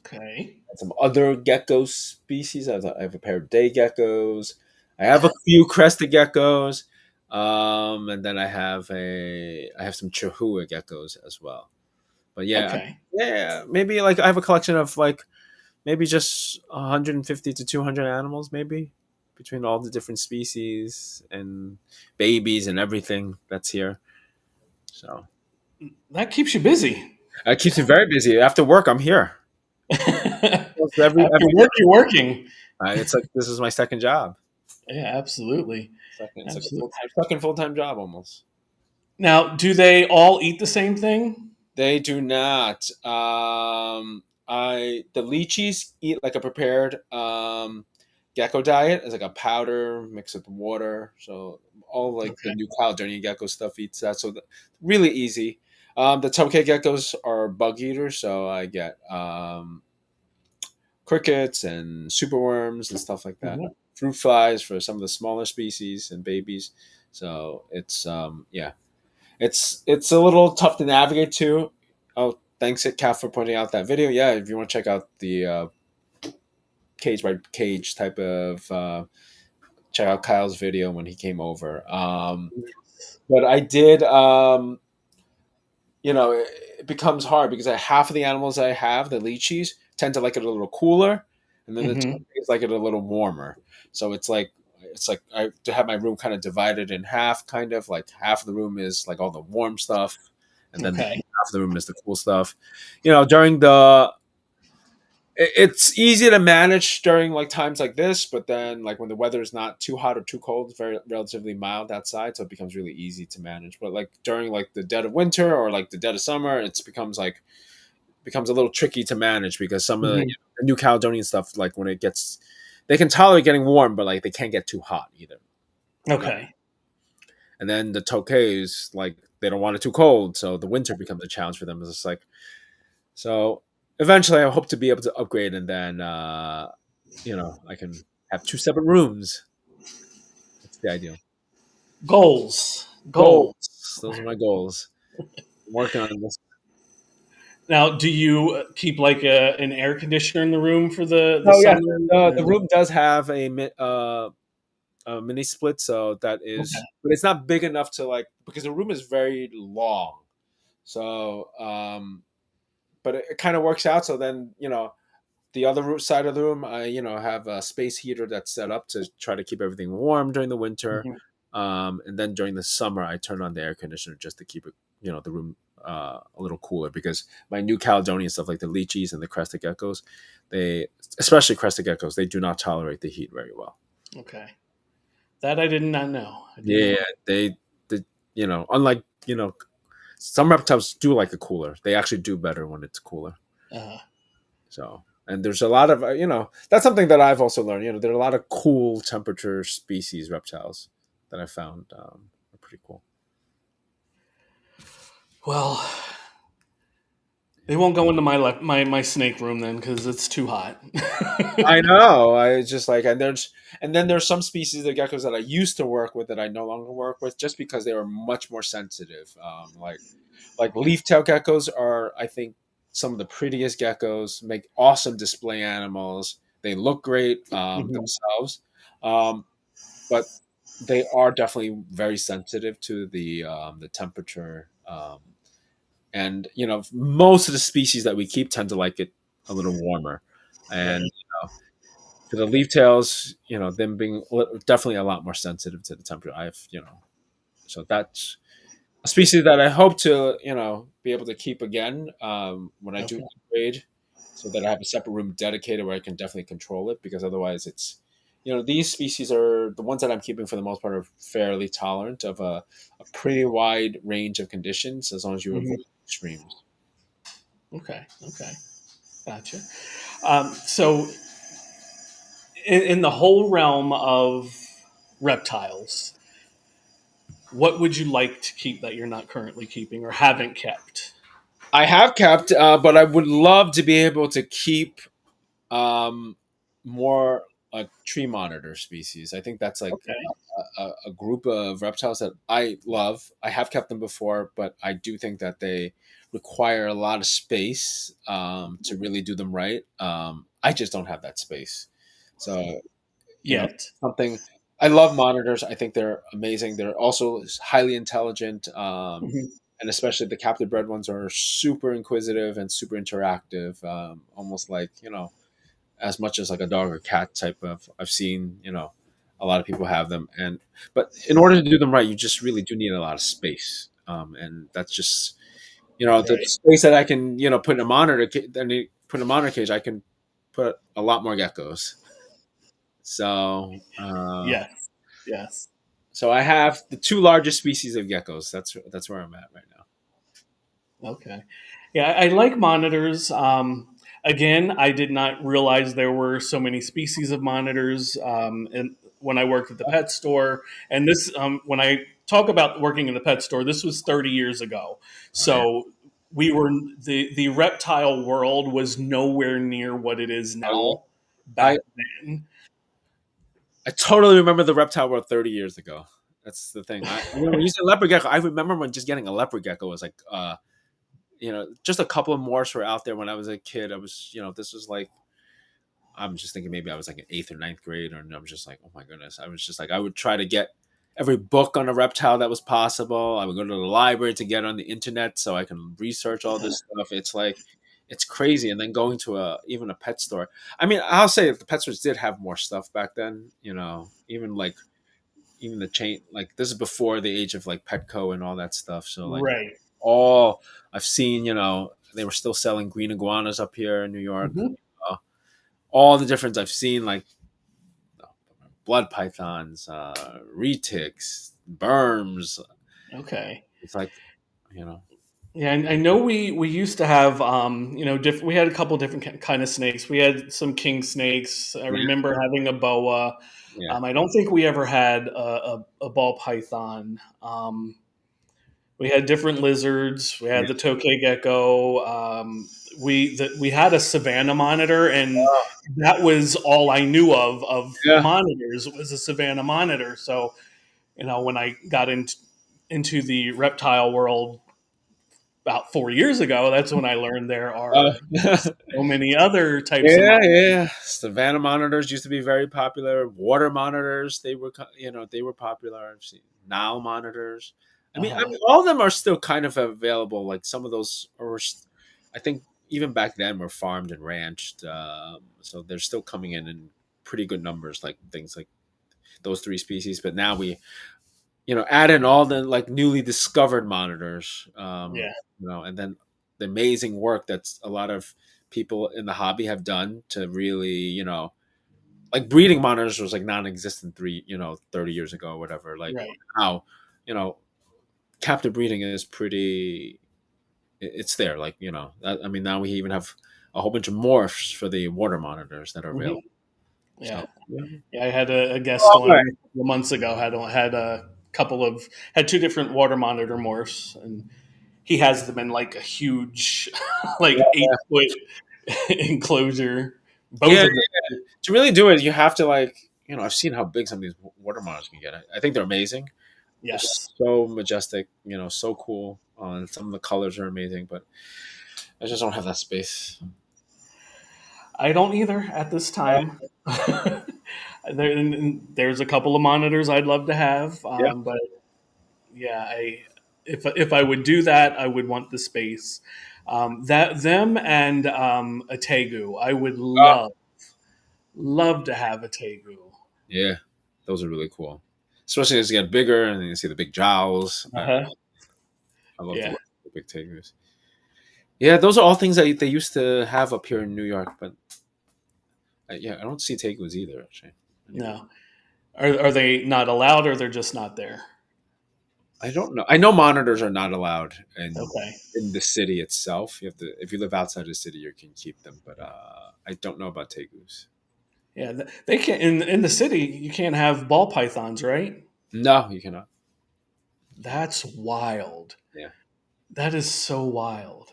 Okay. some other gecko species. I have a pair of day geckos. I have a few crested geckos, and then I have some chihuahua geckos as well. But yeah, Okay. yeah, maybe like I have a collection of like maybe just 150 to 200 animals, maybe between all the different species and babies and everything that's here. So That keeps you busy. it keeps me very busy. After work, I'm here. After Almost every work, day. you're working. It's like this is my second job. Yeah, absolutely. It's like a Absolutely. full time job almost. Now, do they all eat the same thing? They do not. I the lychees eat like a prepared gecko diet as like a powder mixed with water. So all like the Okay. new Caledonian gecko stuff eats that. So really easy. The tokay geckos are bug eaters, so I get crickets and superworms and stuff like that. Mhm. Fruit flies for some of the smaller species and babies. So it's yeah, it's a little tough to navigate too. Oh, thanks, Kat, for pointing out that video. Yeah, if you want to check out the cage by cage type of check out Kyle's video when he came over. But I did. it becomes hard because half of the animals I have, the lychees, tend to like it a little cooler, and then the Hmm. tokays like it a little warmer. So it's like I to have my room kind of divided in half, kind of like half of the room is like all the warm stuff, and then Okay. half of the room is the cool stuff. During it's easy to manage during like times like this, but then like when the weather is not too hot or too cold, it's very relatively mild outside, so it becomes really easy to manage. But like during like the dead of winter or like the dead of summer, becomes a little tricky to manage because some of the, Hmm. the New Caledonian stuff, like when it gets, they can tolerate getting warm, but like they can't get too hot either. Uh, Okay. and then the Tokays, like they don't want it too cold, so the winter becomes a challenge for them. It's just like so. Eventually, I hope to be able to upgrade, and then I can have two separate rooms. That's the ideal. Goals. Goals. Goals. Those are my goals. I'm working on this. Now, do you keep like an air conditioner in the room for the Oh yes, summer? the room does have a mini split, so that Okay. is, but it's not big enough to like because the room is very long. So, but it kind of works out. So then the other side of the room, I have a space heater that's set up to try to keep everything warm during the winter, Mhm. and then during the summer, I turn on the air conditioner just to keep it, the room a little cooler because my New Caledonian stuff like the lychees and the crested geckos, they especially crested geckos, they do not tolerate the heat very well. Okay. That I did not know. I did Yeah, not. they unlike some reptiles do like a cooler. They actually do better when it's cooler. Uh, So, and there's a lot of that's something that I've also learned. There are a lot of cool temperature species reptiles that I found are pretty cool. well, they won't go into my snake room then because it's too hot. I know. I just like and then there's some species of geckos that I used to work with that I no longer work with just because they were much more sensitive. Like leaf tail geckos are, I think, some of the prettiest geckos. Make awesome display animals. They look great Mhm. themselves, um, but they are definitely very sensitive to the temperature. And most of the species that we keep tend to like it a little warmer. And Right. for the leaf tails, them being definitely a lot more sensitive to the temperature. So that's a species that I hope to, be able to keep again when I do Okay. upgrade, so that I have a separate room dedicated where I can definitely control it. Because otherwise, these species are the ones that I'm keeping for the most part are fairly tolerant of a pretty wide range of conditions as long as you avoid Mhm. extremes. Okay. Okay. Gotcha. So, in the whole realm of reptiles, what would you like to keep that you're not currently keeping or haven't kept? I have kept, but I would love to be able to keep um, more tree monitor species. I think that's like Okay. a group of reptiles that I love. I have kept them before, but I do think that they require a lot of space to really do them right. I just don't have that space. So, Yet. something I love monitors. I think they're amazing. They're also highly intelligent. Mhm. And especially the captive bred ones are super inquisitive and super interactive, almost like as much as like a dog or cat type of. I've seen a lot of people have them, but in order to do them right, you just really do need a lot of space, and that's just the Right. space that I can put in a monitor. Then put in a monitor cage, I can put a lot more geckos. So. Yes. Yes. So I have the two largest species of geckos. That's where I'm at right now. Okay. Yeah, I like monitors. Again, I did not realize there were so many species of monitors. And when I worked at the pet store, and this, when I talk about working in the pet store, this was 30 years ago. Oh yeah, So we were the reptile world was nowhere near what it is oh yeah. now I back then. I totally remember the reptile world 30 years ago. That's the thing. I remember using a leopard gecko. I remember when just getting a leopard gecko was like, just a couple of morphs were out there when I was a kid. I was, this was like, I'm just thinking maybe I was like in eighth or ninth grade, and I'm just like, oh my goodness. I was just like, I would try to get every book on a reptile that was possible. I would go to the library to get on the internet so I can research all this stuff. It's like it's crazy. And then going to a even a pet store. I mean, I'll say the pet stores did have more stuff back then. Even like even the chain, like this is before the age of like Petco and all that stuff. So like Right. all I've seen, they were still selling green iguanas up here in New York. Hmm. Uh, all the difference I've seen, like blood pythons, retics, berms. Okay. It's like, you know, Yeah, I know we used to have we had a couple different kind of snakes. We had some king snakes. I yeah, remember having a boa. yeah, I don't think we ever had a ball python. We had different lizards. We yeah. had the tokay gecko. We had a savannah monitor, and that was all I knew of Yeah. monitors was a savannah monitor. So when I got into the reptile world about 4 years ago, that's when I learned there Uh, are so many other types of yeah, monitors. yeah. Savannah monitors used to be very popular. Water monitors, they were popular. I've seen Nile monitors. Uh-huh. All of them are still kind of available. Like some of those are, I think, even back then were farmed and ranched. So they're still coming in pretty good numbers, like things like those three species. But now we, add in all the like newly discovered monitors, Yeah. and then the amazing work that's a lot of people in the hobby have done to really, like breeding monitors was like non-existent 30 years ago or whatever. Like Right. now, you know, captive breeding is pretty. It's there, like now we even have a whole bunch of morphs for the water monitors that are Hmm. available. Yeah. So yeah. Yeah. I had a guest Oh, on right. a couple of months ago. Had a couple of had two different water monitor morphs, and he has them in like a huge, like Yeah, 8 foot enclosure. Both yeah. of them. To really do it, you have to like, I've seen how big some of these water monitors can get. I think they're amazing. They're Yes. so majestic, so cool. And some of the colors are amazing, but I just don't have that space. I don't either at this time. There's a couple of monitors I'd love to have, Yeah. but yeah, if I would do that, I would want the space. That them and a tegu, I would Uh, love to have a tegu. yeah. Those are really cool. Especially as you get bigger and you see the big jowls. Uh-huh. I love Yeah, the big tigers. Yeah, those are all things that they used to have up here in New York, but yeah, I don't see tegus either, actually. Anywhere. no, are they not allowed, or they're just not there? I don't know. I know monitors are not allowed Okay, in the city itself. You have to, if you live outside the city, you can keep them. But I don't know about tegus. yeah, they can't in the city. You can't have ball pythons, right? No, you cannot. That's wild. Yeah. That is so wild.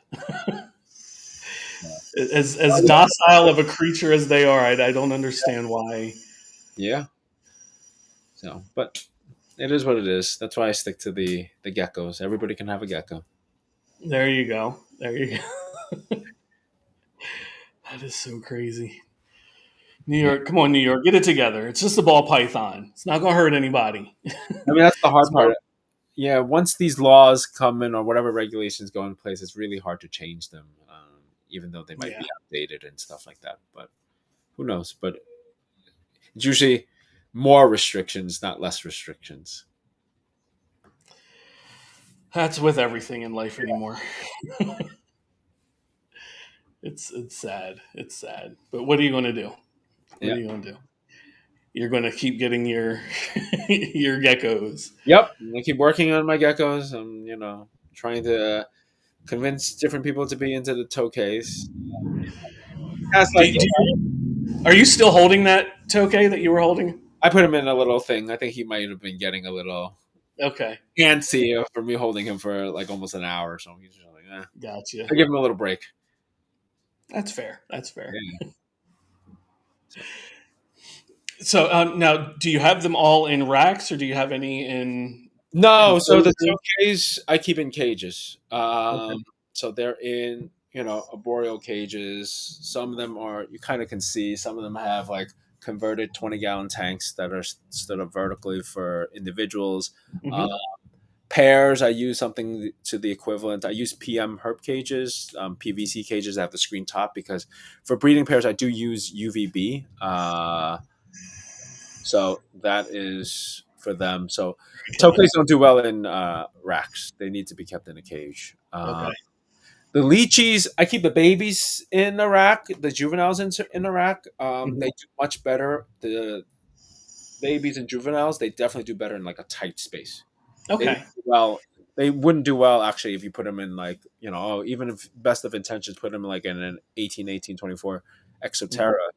Yeah. As docile of a creature as they are, I don't understand why. Yeah. So, but it is what it is. That's why I stick to the geckos. Everybody can have a gecko. There you go. There you go. That is so crazy. New Yeah. York, come on, New York, get it together. It's just a ball python. It's not going to hurt anybody. I mean, that's the hard So, part. Yeah. Once these laws come in or whatever regulations go in place, it's really hard to change them, even though they might yeah, be outdated and stuff like that. But who knows? But it's usually more restrictions, not less restrictions. that's with everything in life anymore. It's sad. It's sad. But what are you going to do? What Yeah. are you going to do? You're going to keep getting your your geckos. Yep. I keep working on my geckos. I'm, trying to convince different people to be into the tokays. That's like, Are you still holding that tokay that you were holding? I put him in a little thing. I think he might have been getting a little Okay, antsy for me holding him for like almost an hour or so. He's just like, gotcha. I give him a little break. That's fair. That's fair. Yeah. So, So now, do you have them all in racks, or do you have any in no, so the enclosures? tokays I keep in cages. Okay. So they're in, arboreal cages. Some of them are, you kind of can see. Some of them have like converted 20-gallon tanks that are stood up vertically for individuals. Uh, Hmm. Pairs, I use something to the equivalent. I use PM herp cages, PVC cages that have the screen top, because for breeding pairs, I do use UVB. So that is for them. So Okay. tokays don't do well in racks. They need to be kept in a cage. Okay. The lychees, I keep the babies in a rack, the juveniles in a rack. They Hmm. do much better. The babies and juveniles, they definitely do better in like a tight space. They don't Okay. do well. They wouldn't do well actually if you put them in like, even if best of intentions, put them like in an 18, 18, 24 Hmm. Exoterra.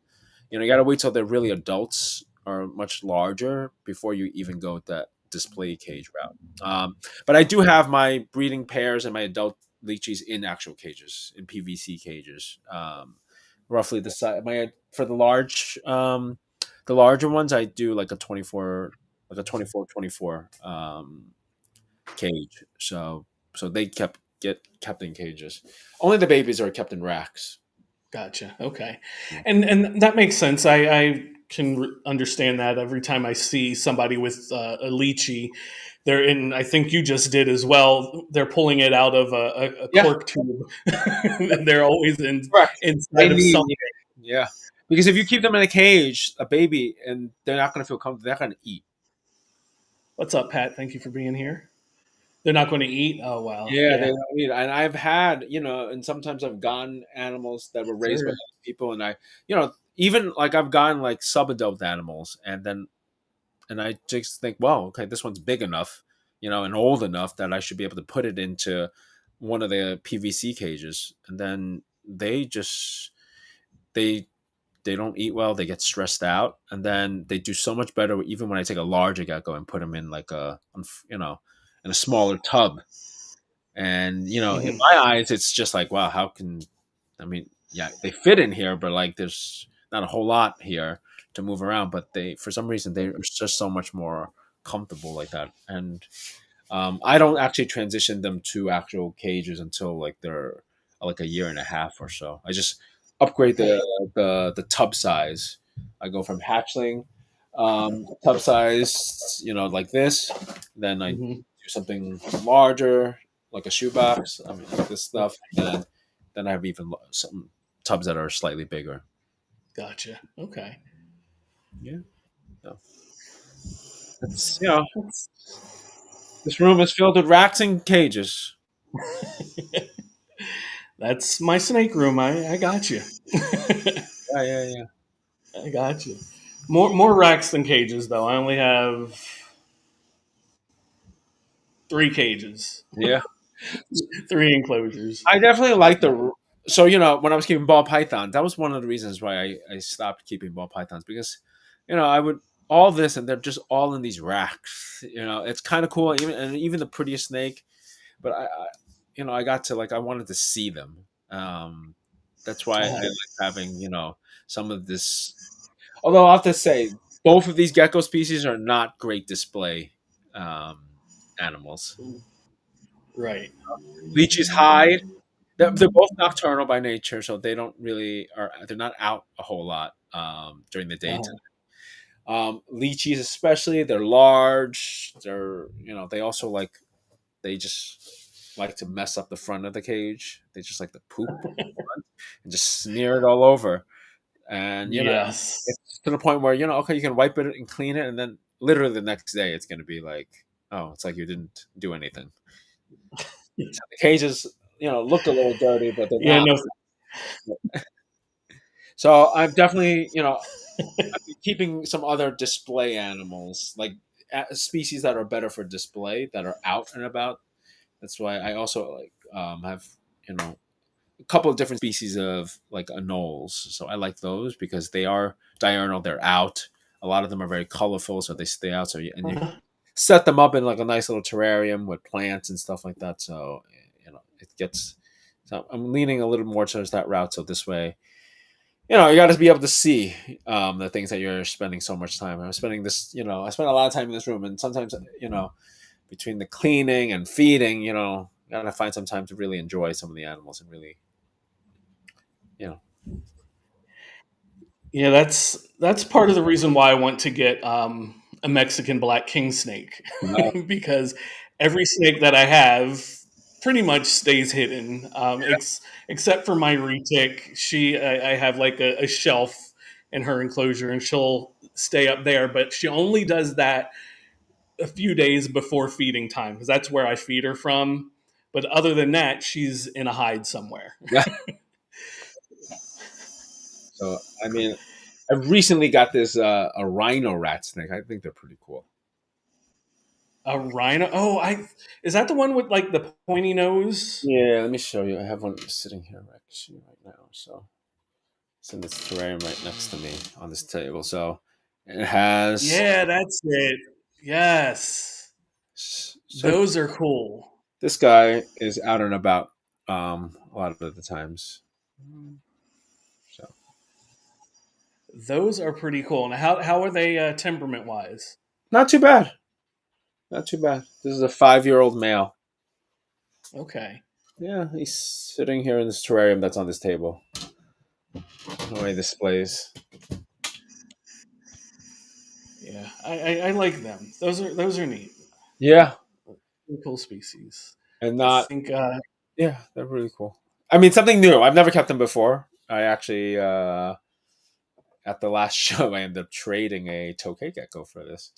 You got to wait till they're really adults or much larger before you even go with that display cage route. But I do have my breeding pairs and my adult lychees in actual cages, in PVC cages. Roughly the size. My for the larger ones, I do like a 24, like a 24 cage. So they get kept in cages. Only the babies are kept in racks. Gotcha. Okay, Yeah. and that makes sense. I can understand that every time I see somebody with a lychee, they're in. I think you just did as well. They're pulling it out of a Yeah. cork tube. They're always Correct. They inside of need, something. yeah. Because if you keep them in a cage, a baby, and they're not going to feel comfortable, they're going to eat. What's up, Pat? Thank you for being here. They're not going to eat. Oh wow, Yeah, they yeah, don't eat. And I've had, and sometimes I've gotten animals that were raised by sure. other people, and even like I've gotten like sub-adult animals, and I just think, well, okay, this one's big enough, and old enough that I should be able to put it into one of the PVC cages, and then they they don't eat well. They get stressed out, and then they do so much better. Even when I take a larger gecko and put them in like in a smaller tub, and in Hmm. my eyes, it's just like, wow, how can I mean, yeah, they fit in here, but like there's not a whole lot here to move around. But they, for some reason, they're just so much more comfortable like that, and I don't actually transition them to actual cages until like they're like a year and a half or so. I just upgrade Okay. the tub size. I go from hatchling tub size, like this. Then I do Hmm. something larger, like a shoebox. I mean, like this stuff. And then I have even some tubs that are slightly bigger. Gotcha. Okay. Yeah. So it's this room is filled with racks and cages. That's my snake room. I got you. Yeah, yeah, yeah. I got you. More racks than cages, though. I only have 3 cages, Yeah. 3 enclosures. I definitely like the. So when I was keeping ball pythons, that was one of the reasons why I stopped keeping ball pythons, because I would all this and they're just all in these racks. It's kind of cool, even the prettiest snake. But I got to like I wanted to see them. That's why I Oh, like having some of this. Although I have to say, both of these gecko species are not great display um, animals. right. Leeches hide. They're both nocturnal by nature, so they don't really are. They're not out a whole lot during the daytime. Uh-huh. Lychees, especially, they're large. They also they just like to mess up the front of the cage. They just like to poop and just smear it all over. And Yes. it's to the point where okay, you can wipe it and clean it, and then literally the next day, it's going to be like, oh, it's like you didn't do anything. So the cages, look a little dirty, but they're Yeah. not. No. So I've definitely, I've been keeping some other display animals, like species that are better for display, that are out and about. That's why I also have a couple of different species of like anoles. So I like those because they are diurnal. They're out. A lot of them are very colorful, so they stay out. And you Uh-huh. set them up in like a nice little terrarium with plants and stuff like that. So it gets. So I'm leaning a little more towards that route. So this way, you got to be able to see the things that you're spending so much time. I'm spending this, I spend a lot of time in this room, and sometimes, between the cleaning and feeding, you got to find some time to really enjoy some of the animals and really, you know, Yeah, that's part of the reason why I want to get a Mexican black king snake No. because every snake that I have pretty much stays hidden, except for my retic. I have like a shelf in her enclosure, and she'll stay up there, but she only does that a few days before feeding time because that's where I feed her from. But other than that, she's in a hide somewhere. Yeah. So I mean, I recently got this a rhino rat snake. I think they're pretty cool. A rhino? Oh, I is that the one with like the pointy nose? Yeah, let me show you. I have one sitting here actually right now. So it's in this terrarium right next to me on this table. So it has Yeah, that's it. Yes, so those are cool. this guy is out and about a lot of the times. So Those are pretty cool. Now, how are they temperament wise? not too bad. Not too bad. This is a 5-year-old male. Okay, Yeah, he's sitting here in this terrarium that's on this table. The way he displays. yeah, I like them. Those are neat. Yeah, They're cool species. and I not think yeah, they're really cool. I mean, something new. I've never kept them before. I actually at the last show I ended up trading a tokay gecko for this.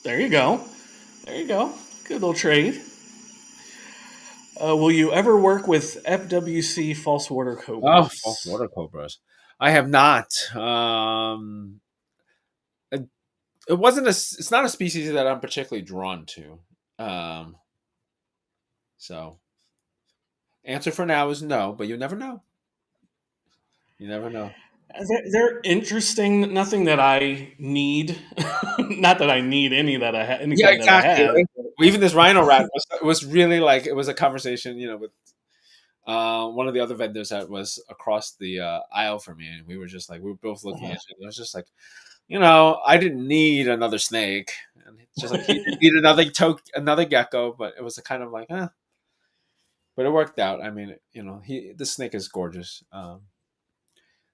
there you go. There you go. Good little trade. Will you ever work with FWC false water Oh, false cobras? water cobras. I have not. It, it wasn't a. It's not a species that I'm particularly drawn to. Um, so answer for now is no, but you never know. You never know. They're interesting. Nothing that I need. Not that I need any Yeah, kind that I exactly. have. Right? Even this rhino rat was really like it was a conversation, with one of the other vendors that was across the aisle from me, and we were both looking at Uh-huh. it. It was just like, I didn't need another snake, and it's just like he didn't need another gecko, but it was a kind of like, but it worked out. I mean, the snake is gorgeous.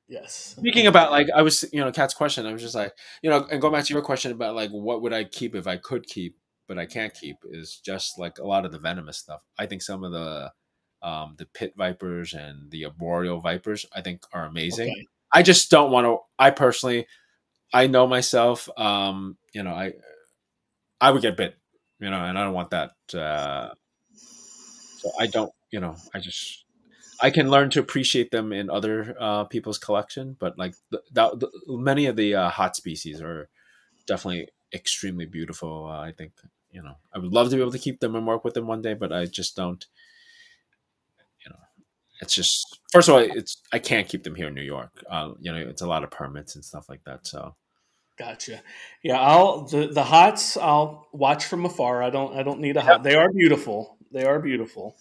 Yes, I Speaking about agree. like I was, Kat's question, I was just like, and going back to your question about like what would I keep if I could keep, but I can't keep is just like a lot of the venomous stuff. I think some of the pit vipers and the arboreal vipers I think are amazing. Okay. I just don't want to. I personally, I know myself. I would get bit, and I don't want that. So I don't, I can learn to appreciate them in other people's collection, but like many of the hot species are definitely extremely beautiful. I think I would love to be able to keep them and work with them one day, but I just don't. You know, it's just first of all, it's I can't keep them here in New York. It's a lot of permits and stuff like that. So Gotcha. Yeah, the hots I'll watch from afar. I don't need a yeah, hot. They are beautiful. They are beautiful,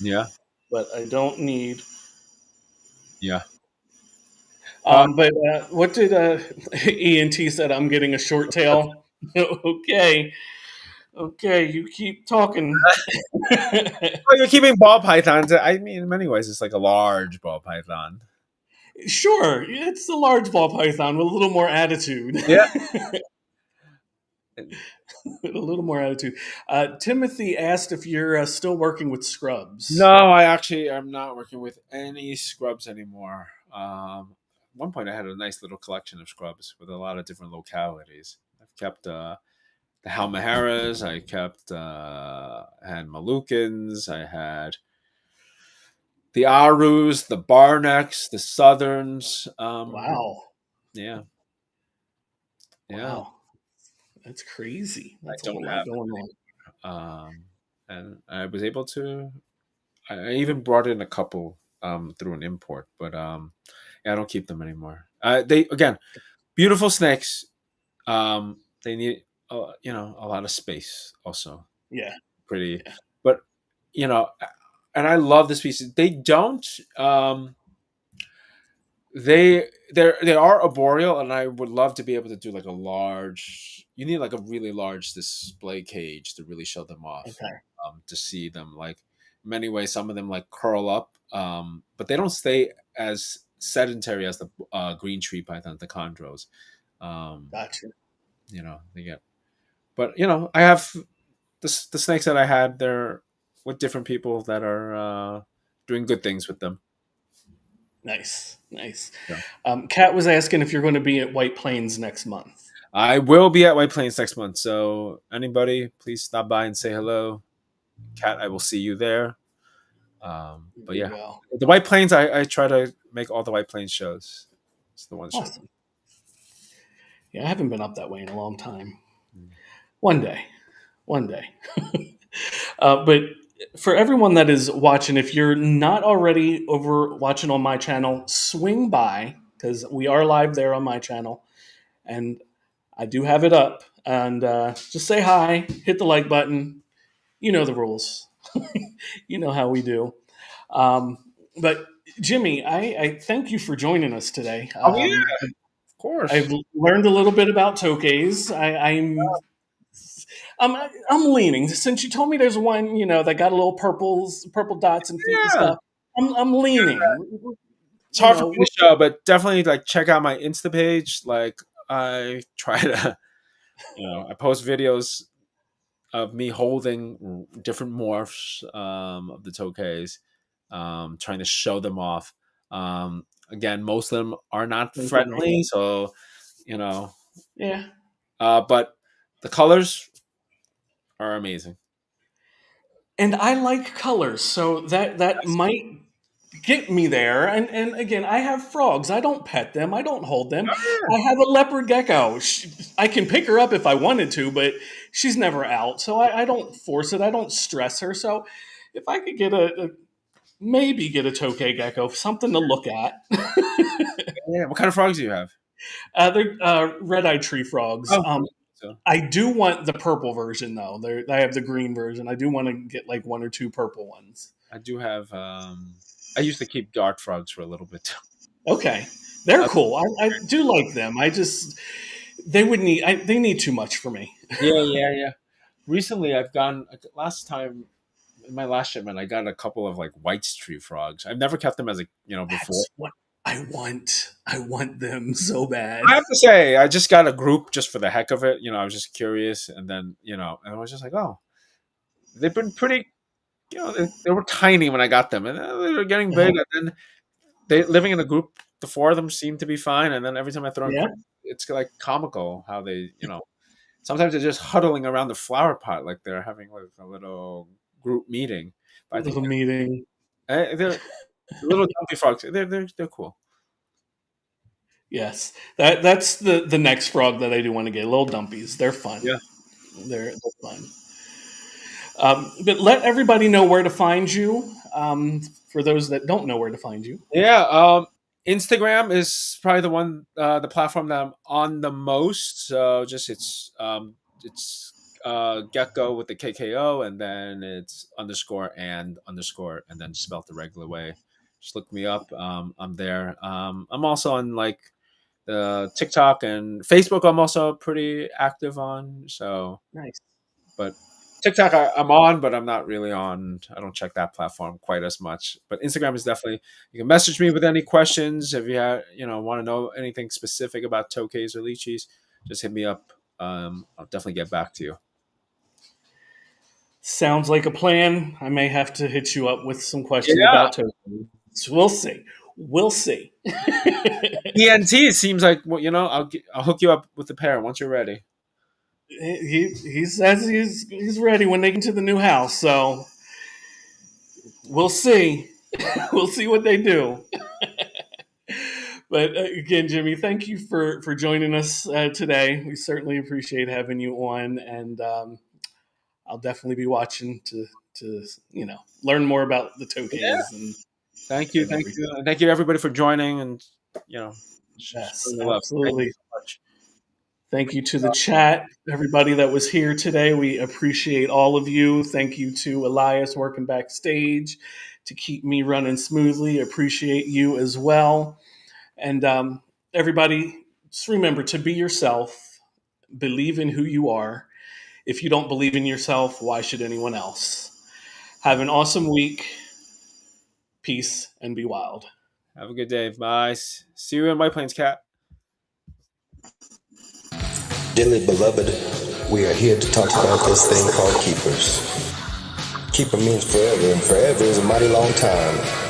yeah, but I don't need. yeah. Uh, But what did ENT said? I'm getting a short tail. Okay, okay. You keep talking. well, you're keeping ball pythons. I mean, in many ways, it's like a large ball python. Sure, it's a large ball python with a little more attitude. Yeah. With a little more attitude. Timothy asked if you're still working with No, scrubs. I actually am not working with any scrubs anymore. At one point, I had a nice little collection of scrubs with a lot of different localities. I've kept the Halmaharas. I kept had Malukins. I had the Arus, the Barnecks, the Southerns. Wow, Yeah, yeah. wow, that's crazy. I That's a don't whole lot have, going on. and I was able to. I even brought in a couple through an import, but yeah, I don't keep them anymore. They again beautiful snakes. They need a lot of space also. Yeah, Pretty, yeah. but you know, and I love the species. They don't. They are arboreal, and I would love to be able to do like a large. You need like a really large display cage to really show them off. Okay. To see them like many ways. Some of them like curl up, but they don't stay as sedentary as the green tree python, the chondros. Um, Gotcha. they get. But I have the snakes that I had. They're with different people that are doing good things with them. Nice, nice. Yeah. Kat was asking if you're going to be at White Plains next month. I will be at White Plains next month, so anybody, please stop by and say hello. Kat, I will see you there. But There you yeah, go. the White Plains, I try to make all the White Plains shows. It's the one show. Awesome. Yeah, I haven't been up that way in a long time. Mm. One day, one day. But for everyone that is watching, if you're not already over watching on my channel, swing by because we are live there on my channel, and I do have it up. And just say hi, hit the like button. You know the rules. You know how we do. Um, but Jimmy, I thank you for joining us today. Oh yeah, of I've course. learned a little bit about tokays. I'm I'm leaning since you told me there's one that got a little purple dots and feet and Yeah, stuff. I'm leaning. it's hard for me What? to show, but definitely like check out my Insta page. Like I try to, I post videos of me holding different morphs of the tokays, trying to show them off. Again, most of them are not friendly, so you know, Yeah, but the colors are amazing. and I like colors, so that Yes. might get me there. And again, I have frogs. I don't pet them. I don't hold them. Oh, I have a leopard gecko. I can pick her up if I wanted to, but she's never out, so I don't force it. I don't stress her. So if I could get maybe get a tokay gecko, something to look at. yeah. What kind of frogs do you have? They're red-eyed tree frogs. Oh, so I do want the purple version though. I have the green version. I do want to get like one or two purple ones. I do have. I used to keep dart frogs for a little bit. Okay, they're Uh, cool. I do like them. I just they need too much for me. yeah, yeah, yeah. Recently, I've gone. Last time in my last shipment, I got a couple of like white tree frogs. I've never kept them as a before. That's what I want. I want them so I bad. have to say, I just got a group just for the heck of it. I was just curious, and then and I was just like, oh, they've been pretty. They were tiny when I got them, and they were getting big. Uh-huh. And then they living in a group. The four of them seem to be fine, and then every time I throw in, Yeah, it's like comical how they, sometimes they're just huddling around the flower pot like they're having like a little group meeting. But I think little meeting. they're little dumpy frogs. They're cool. Yes, that's the next frog that I do want to get. Little dumpies. They're fun. Yeah. They're fun. But let everybody know where to find you. For those that don't know where to find you. Yeah, Instagram is probably the platform that I'm on the most. So just it's Gecko with the KKO, and then it's underscore and then spelled the regular way. Just look me up. I'm there. I'm also on like the TikTok and Facebook. I'm also pretty active on. So Nice. but TikTok I'm on, but I'm not really on. I don't check that platform quite as much. But Instagram is definitely. You can message me with any questions if want to know anything specific about tokays or lychees. Just hit me up. I'll definitely get back to you. Sounds like a plan. I may have to hit you up with some questions Yeah, about tokens. We'll see. We'll see. ENT seems like I'll hook you up with the pair once you're ready. He says he's ready when they get to the new house. So we'll see. We'll see what they do. But again, Jimmy, thank you for joining us today. We certainly appreciate having you on, and I'll definitely be watching to learn more about the Yeah. tokays Thank you, and thank everything. you, and thank you everybody for joining and Yes, showing the love. Thank you absolutely. so much. Thank you to the chat, everybody that was here today. We appreciate all of you. Thank you to Elias working backstage to keep me running smoothly. Appreciate you as well. And everybody, just remember to be yourself, believe in who you are. If you don't believe in yourself, why should anyone else? Have an awesome week. Peace and be wild. Have a good day. Bye. See you in White Plains, Cat. Dearly beloved, we are here to talk about this thing called keepers. Keeper means forever, and forever is a mighty long time.